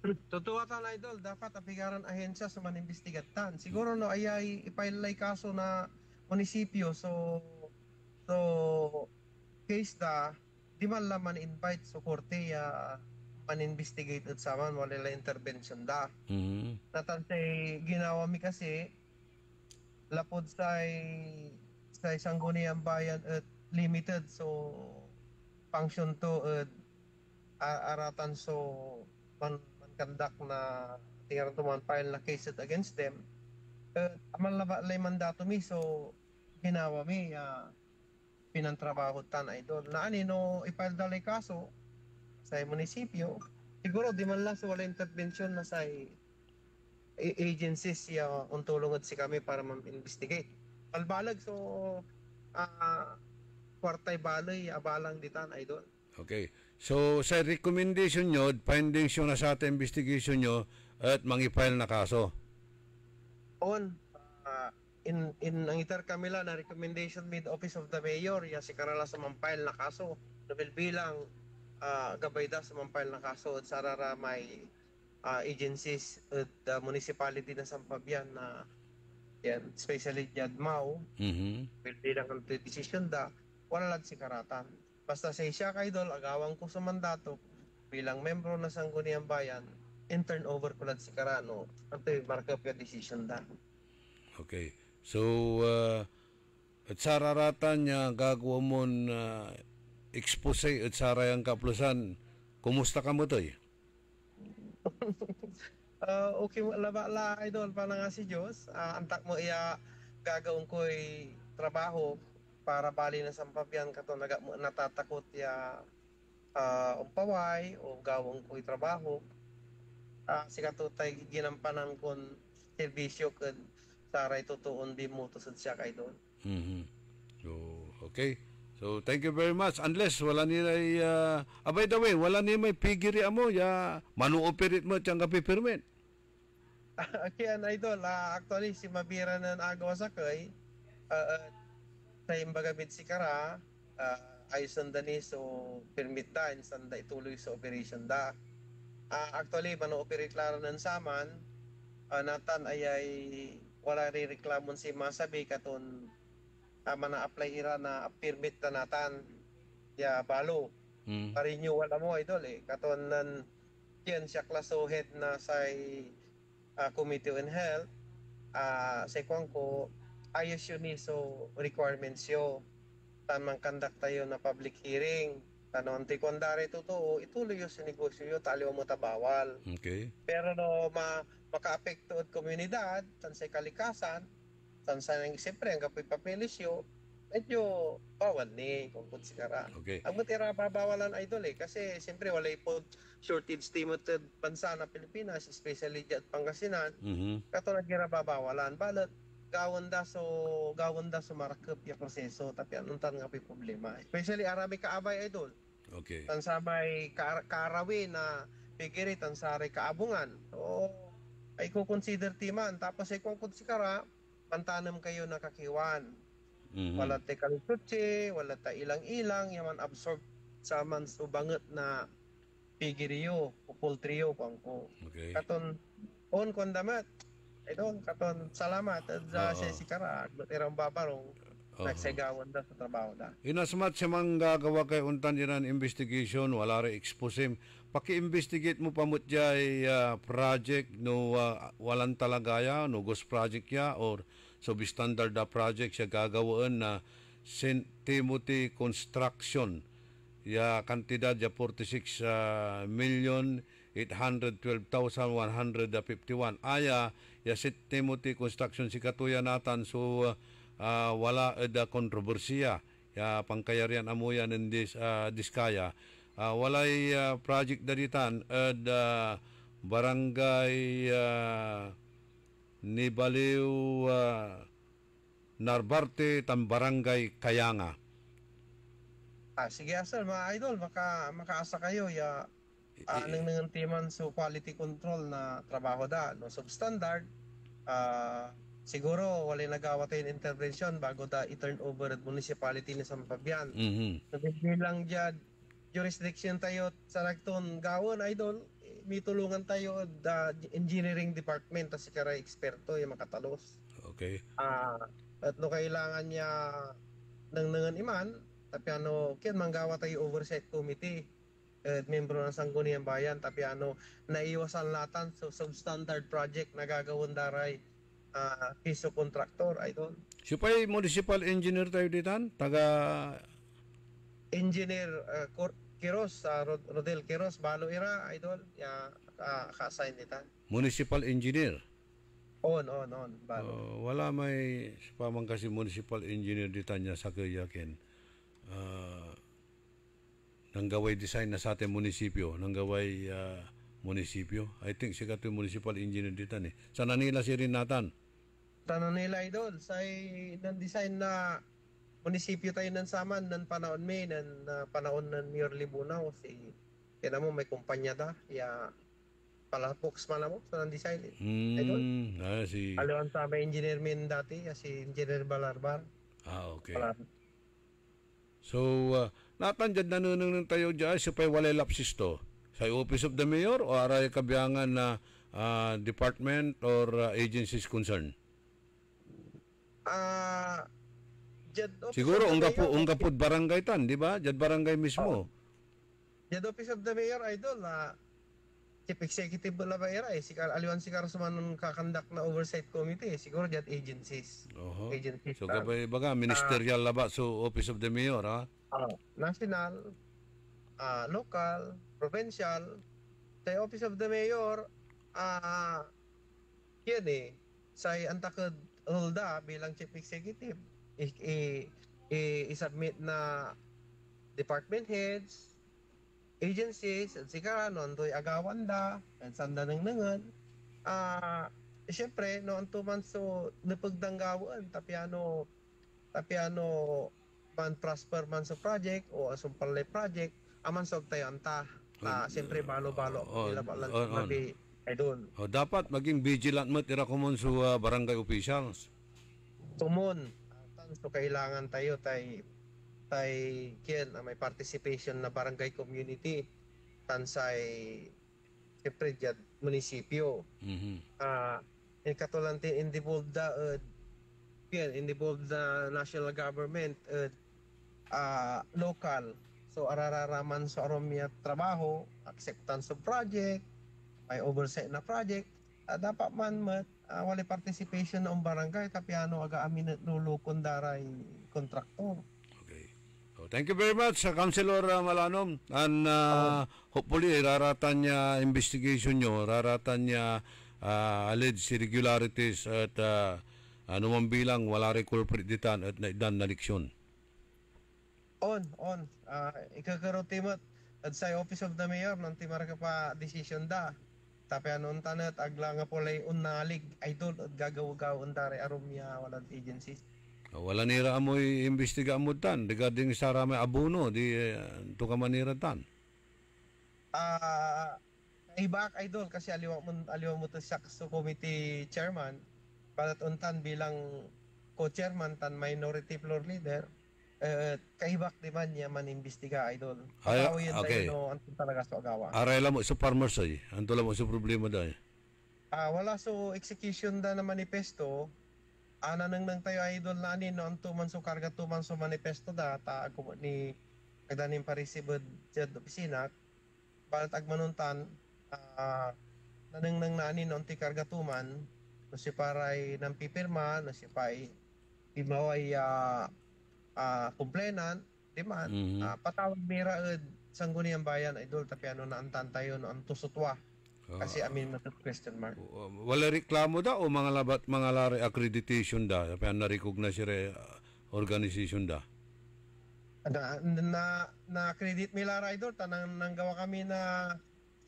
S19: Totoo ta na idol, dapat apigaran ahensya sa manimbestigatan. Siguro no ayay ipailay kaso na munisipyo so case da di man laman invite so korte ya maninvestigate at saman wala la intervention da. Natan say ginawa mi kasi lapod sa Sangguniang Bayan at limited so function to aratan so conduct na tingnan to man file na case against them aman lay mandato mi so ginawa mi pinantrabaho tan idol na no i-file dalay kaso sa munisipyo siguro di man lang so wala intervention na sa agencies ya untulungan si kami para ma-investigate palbalag so kwartay balay abalang ditan idol.
S1: Okay. So, sa recommendation nyo, findings nyo na sa ating investigation nyo at mangi-file na kaso.
S19: On, in ang itar kamila na recommendation mid Office of the Mayor, ya si karala sa mampile na kaso. Nabil bilang gabay da sa mampile na kaso at sarara may agencies at municipality na Sampabian na yan, especially Jadmao, bilang ang decision da, wala lang si karatan. Basta sa siya kay Idol, agawang ko sa mandato bilang membro na Sangguniang Bayan, in turnover ko lang si Karano at markup yung decision da.
S1: Okay. So, at sararatan niya gagawa mo expose at sarayang kaplusan, kumusta ka mo to eh?
S19: Okay, laba Idol, pa na nga si Diyos. Antak mo iya gagawin ko'y trabaho para bali na Sampabian kato natatakot ya umpaway o gawang ko'y trabaho. Si kato tayo ginampanan kon servisyo kan saray tutuon di mo tusod siya kay doon.
S1: So, okay. So, thank you very much. Unless wala nila, by the way, wala nila may pigiri mo, ya, manu-operate mo tiyang kapi-permit.
S19: Kaya Idol, actually, si Mabira na agawa sa kay, sa imbagamit si Kara, ay sandani so permit da, sanda ituloy sa operation da. Actually, manu-operate klaro ng saman, natan ay wala rin reklamon si masabi katon mana-apply ira na permit na natan ya balo. Pa-renewal mo Idol eh. Katon nan yan siya klaso head na sa Committee on Health sa ikwan ko ayos yun so requirements yo tamang conduct tayo na public hearing tanon ti kondare totoo ituloy yo sa negosyo yo taliw mo tabawal.
S1: Okay.
S19: Pero no maka-apekto at komunidad tan sa kalikasan tan sa nang siyempre ang kapoy papeles yo medyo bawal ni kung konsikara.
S1: Okay.
S19: Ang matira babawalan Idol eh kasi siyempre wala po shortage limited bansa na Pilipinas especially diyan Pangasinan. Kato nagira babawalan balat gawon da so marakep ya proseso tapi anuntan nga problema especially arabi kaabay Idol.
S1: Okay.
S19: Tan sabay karawi na pigiri tan sari kaabungan. So ay ko consider timan tapos ay kung konsikara pantanam kayo nakakiwan. Wala te kalitutsi, wala ta ilang-ilang yaman absorb sa man so banget na pigiriyo o poultry pang ko.
S1: Okay.
S19: Katon on kondamat. Idol, katon salamat sa si Kara irang babarong nagsagawan da sa trabaho da.
S1: Inasmat siya mang gagawa kay untan iran investigation, wala rin expose. Paki-investigate mo pa mo diyay project no walang talagaya, no ghost project ya or substandard na project siya gagawin na St. Timothy Construction. Ya kantidad ya 46,812,151. Aya ya St. Timothy Construction si katuya natan so wala da kontrobersiya ya pangkayarian amuyan in Diskaya. Walay project daritan barangay Nibaliw Narbarte tan barangay Kayanga.
S19: Sige asal mga Idol makaasa kayo ya nang timan so quality control na trabaho da no substandard siguro wala nagawa tayo intervention bago da i-turn over at municipality ni Sampabian. Bilang dyan jurisdiction tayo sa nagton gawon Idol may tulungan tayo da engineering department tas si karay eksperto yung makatalos.
S1: Okay.
S19: At no kailangan niya nangan iman tapi kian manggawa tayo oversight committee at membro ng Sangguniang Bayan tapi naiwasan latan so substandard project na gagawin daray piso contractor Idol.
S1: Siya pa'y municipal engineer tayo ditan? Taga
S19: engineer Quiros, Rodel Quiros, balo ira, Idol, ya ka-assign nita.
S1: Municipal engineer?
S19: On, balo.
S1: Wala may pamang kasi municipal engineer dita niya sa kayakin. Nanggaway design na sa ating munisipyo, nanggaway munisipyo. I think siya ito municipal engineer dita ni. Sana nila si rin natan?
S19: Sana nila Idol, sa nang design na munisipyo tayo ng Saman ng panahon may ng panahon ng Mayor Libunaw si kaya mo may kumpanya da ya palapoks man mo sa design idol
S1: si
S19: aliwan sa may engineer min dati si Engineer Balarbar
S1: okay so natanjad na nunung tayo dyan sa pay walay lapsis to sa Office of the Mayor o aray kabiyangan na department or agencies concerned siguro unga po barangay tan, di ba? Jad barangay mismo.
S19: Jad Office of the Mayor idol Chief Executive na ba era aliwan si Karasuman kakandak na oversight committee siguro jad agencies. Agencies.
S1: So gabay baga ministerial laba so Office of the Mayor
S19: national, local, provincial. Sa Office of the Mayor yan sa antakad hulda bilang Chief Executive i-submit na department heads, agencies, at sika noon to'y agawan da, at sanda nang nangan. Siyempre, noon to man so napagdanggawan, tapiano man prosper man sa project o asong palay project, aman sa tayo anta. Siyempre, balo-balo.
S1: Dapat maging vigilant mo, tira kumon sa barangay officials.
S19: Tumon. So kailangan tayo tay may participation na barangay community tansay siyempre dyan munisipyo katulad involved the national government local so arararaman sa aromya trabaho acceptance of project may oversight na project dapat man wala participation ng barangay tapiano aga amin nulukon daray kontraktor.
S1: Okay. So, thank you very much Councilor Malanom and hopefully raratan niya investigation nyo, raratan niya alleged irregularities at anumang bilang wala rin culprit ditan at naidan na leksyon.
S19: Ikakarotimot at sa Office of the Mayor nang timara ka pa decision da tapi anon tanat agla nga polay unalig idol at gagawagaw undare arumya walang agencies.
S1: Wala nira amoy imbestiga mo tan regarding sa ramay abuno di to ka manira tan.
S19: Ibak idol kasi aliwa mo to sa committee chairman palat untan bilang co-chairman tan minority floor leader kaibak di man niya man imbestiga idol.
S1: Okay.
S19: Anto talaga sa agawa.
S1: Aray lang mo sa farmers ay. Anto lang mo sa problema dahil.
S19: Wala so execution da na manifesto. Nang tayo idol na anin no anto man so karga to man so manifesto da ta ako ni kadanim parisibod jud opisina. Balat agmanuntan nang na anin no anti karga tuman no si paray nang pipirma no si pay imaway complainant, di man, patawag mira sangguni ang bayan, idol, tapi ano na antan tayo, no, anto sutwa. Kasi amin matut question mark.
S1: Wala reklamo da o mga lari accreditation da, tapi ano na-recognize organization da?
S19: Na-credit milara, idol, tanang nanggawa kami na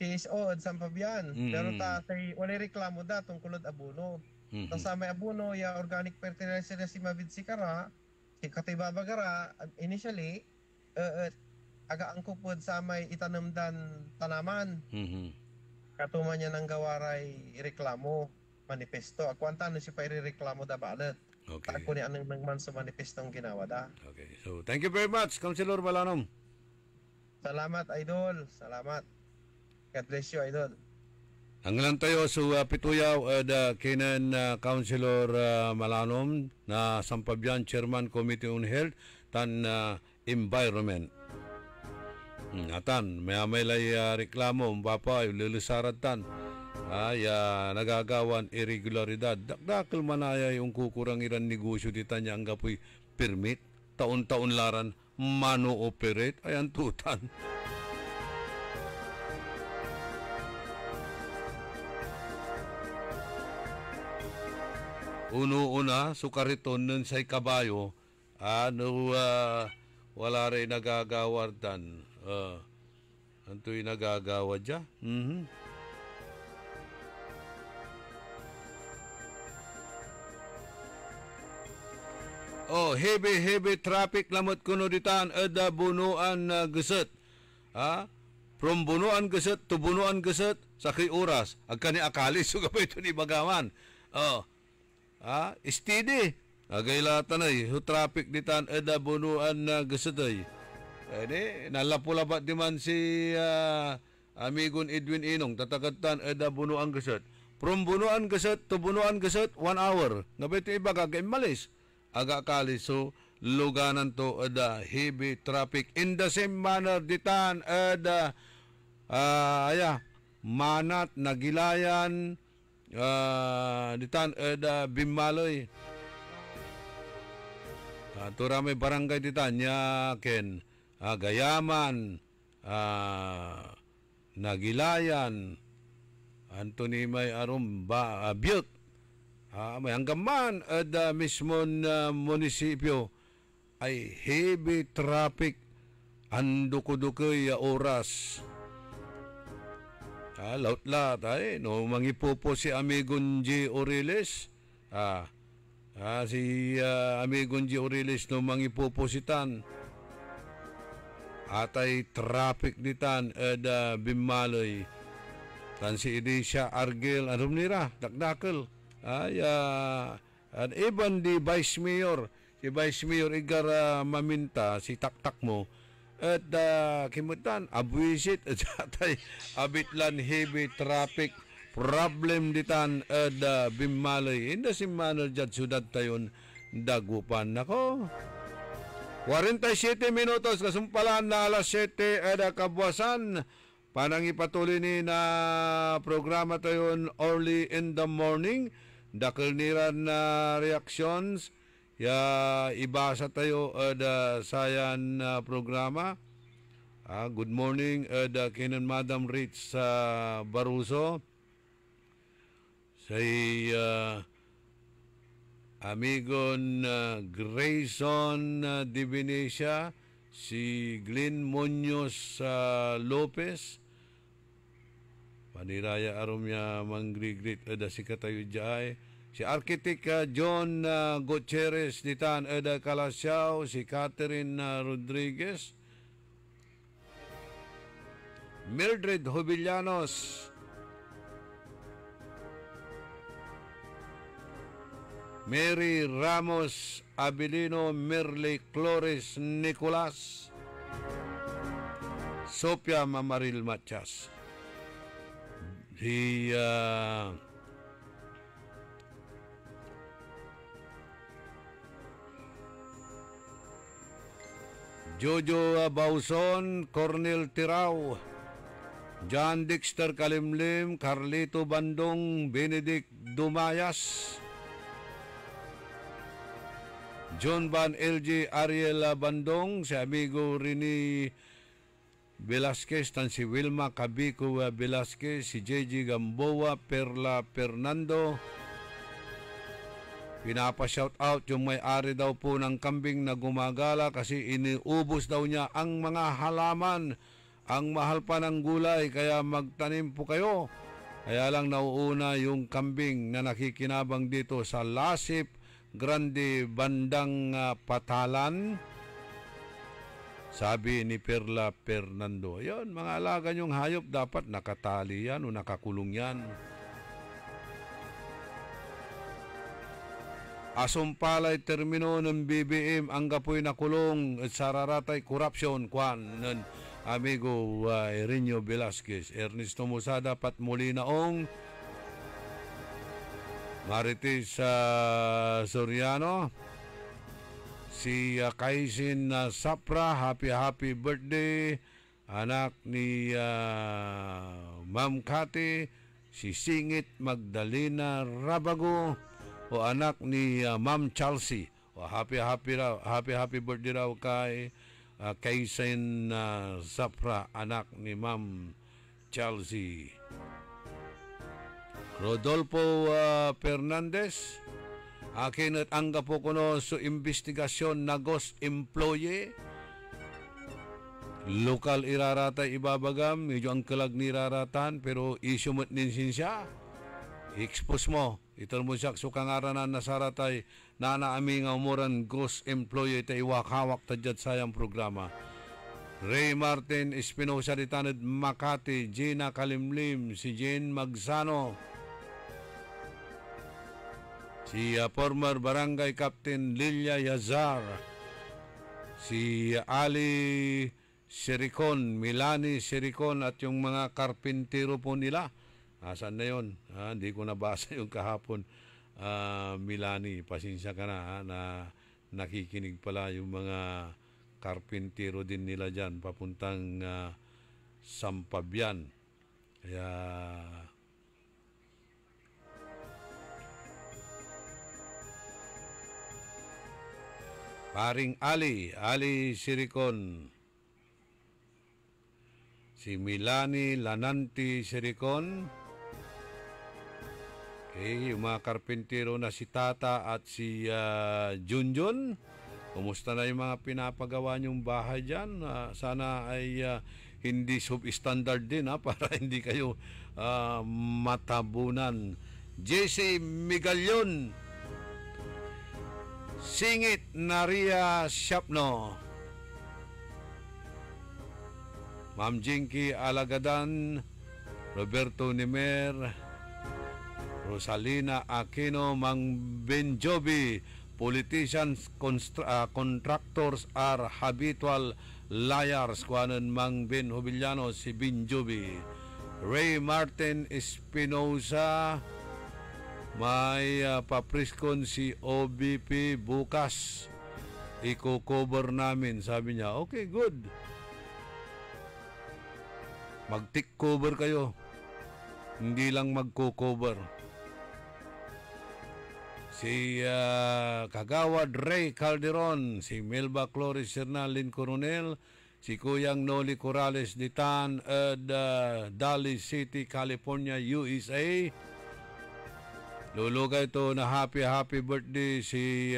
S19: TSO at Sampabian. Pero wala reklamo da, tungkulod abuno. Sa may abuno, ya organic fertilizer na si Mavid Sikara, Katibabagara initially aga angkupod sa may itanamdan tanaman katuman niya ng gawaray reklamo manifesto akwanta no si pa ireklamo da balat ako ni anong nangman sa manifestong ginawa da.
S1: Okay, so thank you very much Councilor Malanom.
S19: Salamat idol, salamat, God bless you idol.
S1: Ang lang tayo sa pituyaw kinan Councilor Malanom na Sampabian Chairman Committee on Health tan Environment. Atan may lay reklamo papa lulusarat tan nagagawan irregularidad dakdakal manaya yung kukurangiran negosyo dita niya ang gapoy permit taon-taon laran mano operate ayan tutan. Una sukariton nun say kabayo wala rin nagagawardan anto'y nagagawad dya heavy traffic lamot kuno ditan ada bunuan geset. From bunuan geset to bunuan geset sakay oras agka ni akalis so gabay ito ni bagaman. Steady. Agay latanay traffic ditan ada bunuan geset ay. Ini nalapulabat di man si amigon Edwin Inong tatakatan ada bunuan geset. From bunuan geset to bunuan geset 1 hour. Gabay ito iba kagay malis. Aga kalis so luganan to ada heavy traffic. In the same manner ditan ada Manat, Nagilayan, ditan ada Bimaloy. Tura may barangay ditan nya ken Gayaman, Nagilayan, Anthony may arum Biyot. May hanggaman ada mismon munisipyo ay heavy traffic anduko-dukoy oras. Laut-lat ay no mangipopo si Amigon G. Oriles. Si Amigon G. Oriles no mangipopo sitan. Atay traffic ditan ada Bimaloy. Tan si Edisha Argel arum nira dakdakel. Even di Vice Mayor, si Vice Mayor Igar Maminta, si Taktak mo, at kimutan, abuisit, at atay abitlan heavy traffic problem ditan at Bimaloy. Inda si Manor Jad Sudad tayon dagupan. Nako, 47 minutos, kasumpalan na alas 7 at kabuasan. Panang ipatuloy ni na programa tayon early in the morning. Dakil niran na reactions ibasa tayo sayan programa. Good morning kinan Madam Rich Baruso say amigon Grayson Divinesia, si Glenn Muñoz Lopez, paniraya arumya mangrigrit ada si katayo jay, si Architect John Gutierrez ditan ada Kalasyaw, si Catherine Rodriguez, Mildred Hobillanos, Mary Ramos Abilino, Merle Flores Nicolas, Sophia Mamaril Matias, si Jojo Bauson, Cornel Tirao, John Dexter Kalimlim, Carlito Bandong, Benedict Dumayas, John Van LG Ariel Bandong, si amigo Rini Velasquez, tan si Wilma Cabico Velasquez, si JG Gamboa, Perla Fernando. Pinapa-shout out yung may-ari daw po ng kambing na gumagala kasi iniubos daw niya ang mga halaman. Ang mahal pa ng gulay kaya magtanim po kayo. Kaya lang nauuna yung kambing na nakikinabang dito sa Lasip Grande bandang Patalan. Sabi ni Perla Fernando, ayun, mga alaga niyong hayop dapat nakatali yan o nakakulong yan. Asumpalay termino ng BBM ang gapoy na kulong at sararatay corruption kwan ng amigo Erinio Velasquez, Ernesto Musada pat muli naong Marites Soriano, si Kaisin Sapra, happy birthday, anak ni Ma'am Kati, si Singit Magdalena Rabago, o anak ni Ma'am Chelsea, o happy birthday raw kay Kaisin Sapra, anak ni Ma'am Chelsea. Rodolfo Fernandez, akin at angga po kuno so investigasyon na ghost employee. Lokal iraratay ibabagam, medyo ang kalag niraratan, pero isumot ninsin siya. I-expose mo, itar mo siya sukangaranan na saratay na naami nga umuran ghost employee ta iwak-hawak ta dyan sayang programa. Ray Martin Espinosa di Tanod Makati, Gina Kalimlim, si Jane Magsano, si former Barangay Captain Lilia Yazar, si Ali Siricon, Milani Siricon at yung mga karpintero po nila. Asan na yun? Hindi ko nabasa yung kahapon. Milani, pasensya ka na na nakikinig pala yung mga karpintero din nila dyan papuntang Sampabian. Kaya paring Ali Siricon, si Milani Lananti Siricon, okay, yung mga karpintero na si Tata at si Junjun, kumusta na yung mga pinapagawa niyong bahay dyan? Sana ay hindi substandard din para hindi kayo matabunan. JC Migalyon, Singit Naria Shapno, Ma'am Jinky Alagadan, Roberto Nimer, Rosalina Aquino, Mang Benjobi, politicians, contractors are habitual liars, kuanan Mang Ben Hobiliano, si Benjobi. Ray Martin Espinosa, may papriskon si OBP bukas. Iko-cover namin, sabi niya. Okay, good. Mag-tick cover kayo. Hindi lang magko-cover. Si Kagawad Ray Calderon, si Melba Cloris Hernalin Coronel, si Kuyang Noli Corrales Ditan, Dali City, California, USA. Luluga ito na happy birthday si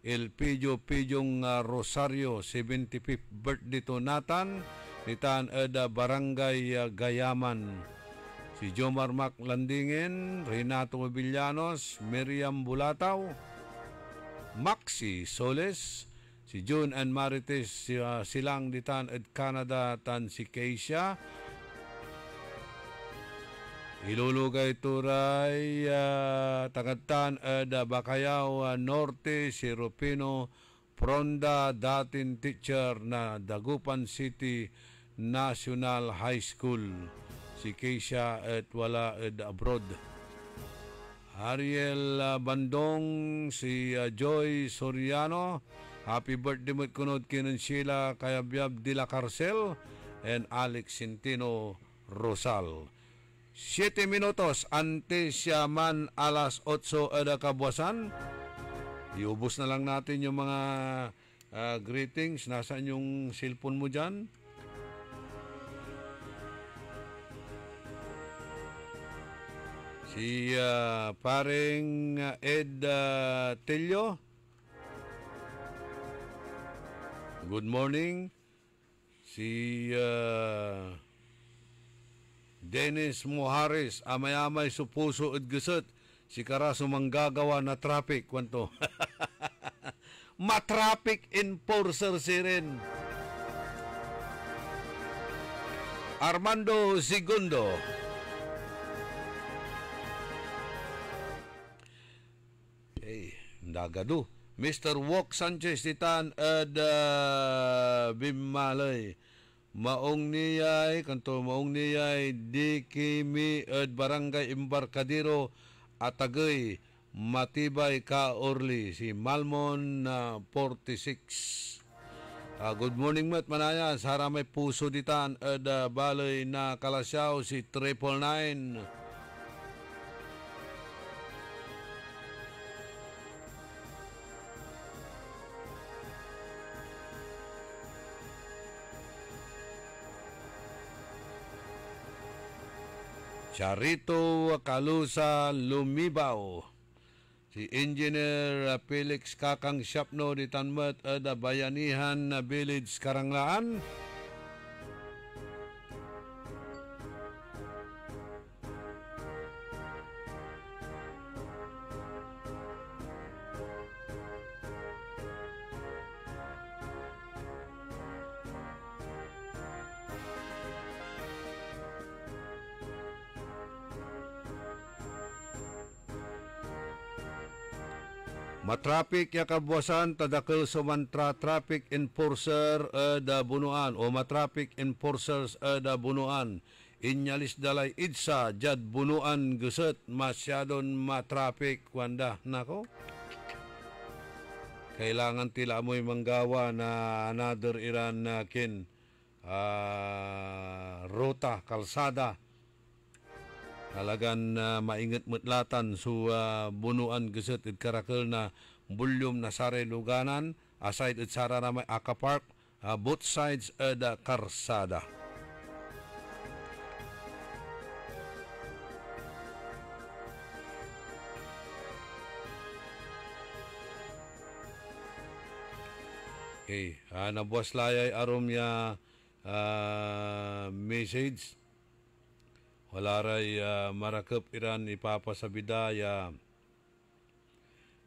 S1: Elpidio Pijong Rosario, 75th birthday to Nathan, Nitan Barangay Gayaman. Si Jomar Mac Landingen, Renato Villanos, Miriam Bulataw, Maxi Soles, si June and Marites, Silang Ditan at Canada, tan si Keisha. Ilulugay turay Tagatan Bakayaw Norte, si Rupino Pronda, dating teacher na Dagupan City National High School. Si Keisha at wala abroad. Ariel Bandong, si Joy Soriano, happy birthday mo kunod kinan Sheila Kayabyab de la Carcel and Alex Centino Rosal. 7 minutos antes siya man alas 8 kabuasan. Iubos na lang natin yung mga greetings. Nasaan yung cellphone mo dyan? Si paring Ed Tello. Good morning. Si Dennis Mohares, amay-amay supuso at gusot. Si Karaso manggagawa na traffic. Kwanto? Ma-traffic enforcer si rin. Armando Segundo. Hey, ndagado. Mr. Wok Sanchez Titan at Bimalay. Maong niyay, kanto maong niyay, di kimi at Barangay Embarcadero at Tagay, matibay ka Orly, si Malmon 46. Good morning mat manaya, sara may puso ditan at balay na Kalasyaw, si 999. Charito Kalusa Lumibaw, si Engineer Felix Kakang Shapno di Tanmat at Bayanihan Village Karanglaan. Matraffic ya kabwasan tadakil sumantra traffic enforcer da bunuan o matraffic enforcers da bunuan. Inyalis dalay idsa jad bunuan guset masyadon matraffic wanda nako. Kailangan tila mo'y manggawa na another iran kin ruta, kalsada. Talagan maingat mutlatan su bunuan geset id karakal na bulyom na sare luganan aside id sara na may Aka Park both sides da karsada. Okay, nabuwas layay arom ya message. Wala ray marakap iran ipapasabida ya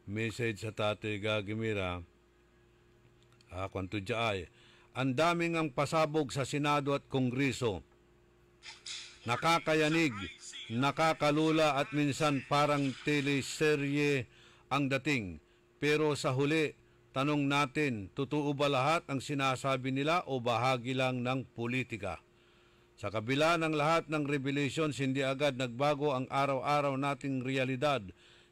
S1: message sa tatay Gagimira. Kwanto dyaay. Ang daming ang pasabog sa Senado at Kongreso. Nakakayanig, nakakalula at minsan parang teleserye ang dating. Pero sa huli, tanong natin, totoo ba lahat ang sinasabi nila o bahagi lang ng politika? Sa kabila ng lahat ng revelations, hindi agad nagbago ang araw-araw nating realidad.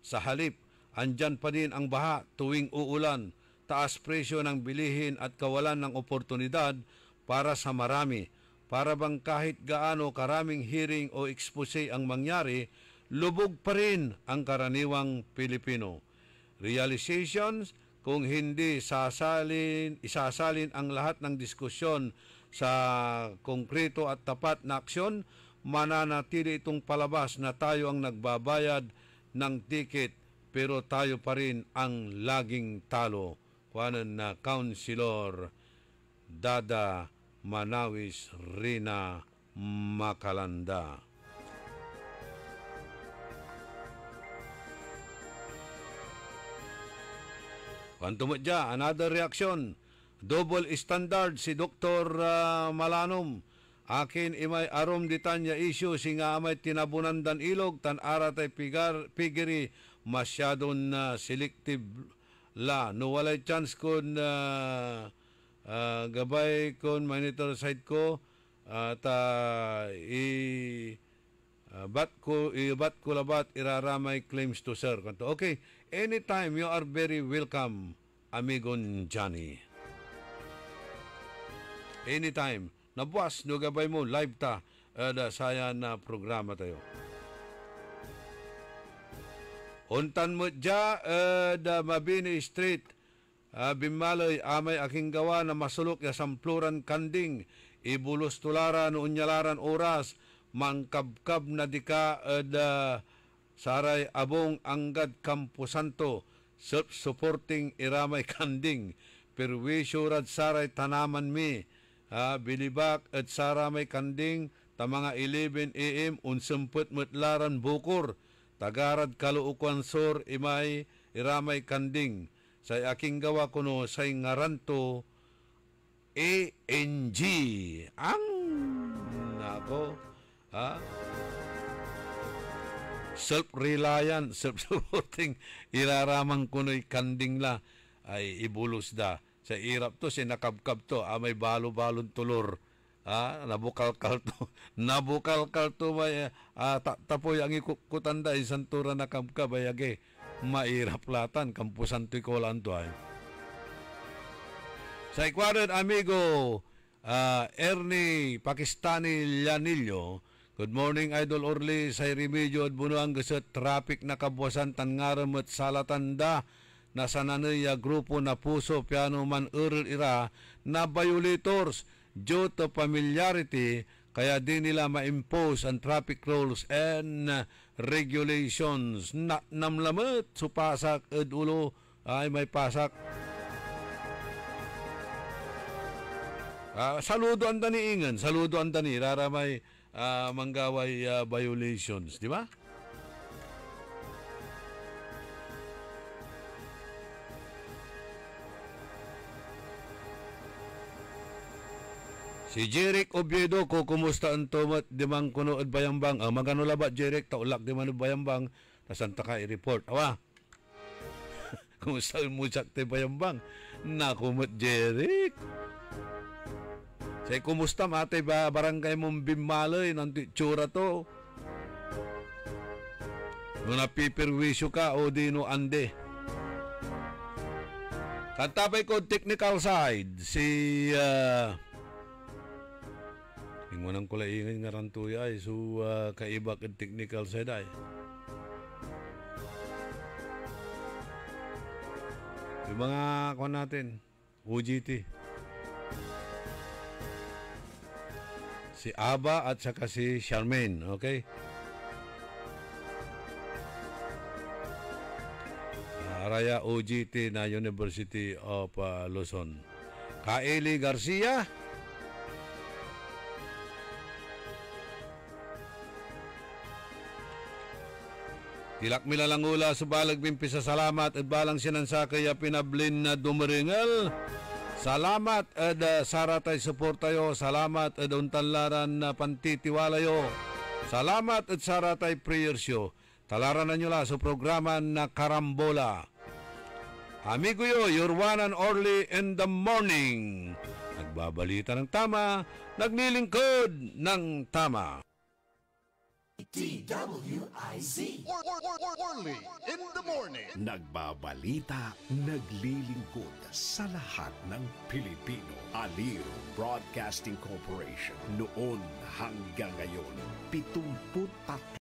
S1: Sa halip, andyan pa din ang baha tuwing uulan, taas presyo ng bilihin at kawalan ng oportunidad para sa marami. Para bang kahit gaano karaming hearing o expose ang mangyari, lubog pa rin ang karaniwang Pilipino. Realizations, kung hindi isasalin ang lahat ng diskusyon sa konkreto at tapat na aksyon, mananatili itong palabas na tayo ang nagbabayad ng ticket pero tayo pa rin ang laging talo. Kuwanan na Councilor Dada Manawis Rina Makalanda. Kanto mo dya, another reaction. Double standard si Dr. Malanom. Akin imay arom ditanya issue singa amay tinabunan dan ilog tan aratay pigiri masyadon selective la. No walay chance kun gabay kun monitor site ko bat ko labat iraramay claims to sir. Kanto, okay, anytime you are very welcome, amigon Johnny. Anytime. Nabuwas, no gabay mo, live ta, da saya na programa tayo. Untan mo dya, da Mabini Street, Bimaloy, amay aking gawa na masulok ya sampluran kanding, ibulos tulara no unyalaran oras, mangkabkab na dika, da saray abong anggad Campo Santo, self-supporting iramay kanding, perwisyo rad saray tanaman mi, bilibak at sara may kanding ta mga 11 AM unsempet mutlaran bukur tagarad kaluukan sor imay iramay kanding say aking gawa kuno say ngaranto ANG ang nako self-reliant self-supporting iraramang kuno'y kanding la ay ibulos da. Sa irap to, sinakabkab to, may balo-balon tulor. Nabukal-kal to. Nabukal-kal to, may tapoy ang ikukutanda, isang tura na kabkab, ayage, mairap latan, kampusan to'y kolan to. Sa ikwaran, amigo, Ernie Pakistani Llanillo, good morning, Idol Orly, sa remedyo at bunuang gasat, traffic na kabwasan, tangaram at salatanda, nasa nanaya grupo na puso piano man uril ira na violators due to familiarity kaya di nila ma-impose ang traffic rules and regulations. Namlamat supasak ed ulo ay may pasak. Saludo ang dani ingan, saludo ang dani rara may manggaway violations, di ba? Si Jeric Oviedo ko kumusta ang tumat dimang kuno at bayambang. Magano labat Jeric taulak di man bayambang na Santa Kai report. Awa. Kumusta mo sakte bayambang? Nakumot Jeric. Say kumusta mate ba barangay mong Bimaloy nanti tsura to. Nung napipirwisyo ka o dino ande. Katapay ko technical side si ingwanang ko laingin nga rantuya ay so kaiba ka technical side ay. Yung mga kuha natin OGT si Aba at saka si Charmaine, okay? Araya OGT na University of Luzon. Kaeli Garcia. Tilak milalangula subalag bimpi sa salamat at balang sinansa kaya pinablin na dumaringal. Salamat at saratay suportayo. Salamat at untanlaran na pantitiwalayo. Salamat at saratay prayersyo. Talaran na nyo la sa programa na Karambola. Amigo yo, your one and only in the morning. Nagbabalita ng tama, nagnilingkod ng tama.
S7: DWIZ. Orly in the morning.
S5: Nagbabalita, naglilingkod sa lahat ng Pilipino. Aliw Broadcasting Corporation. Noon hanggang ngayon, 73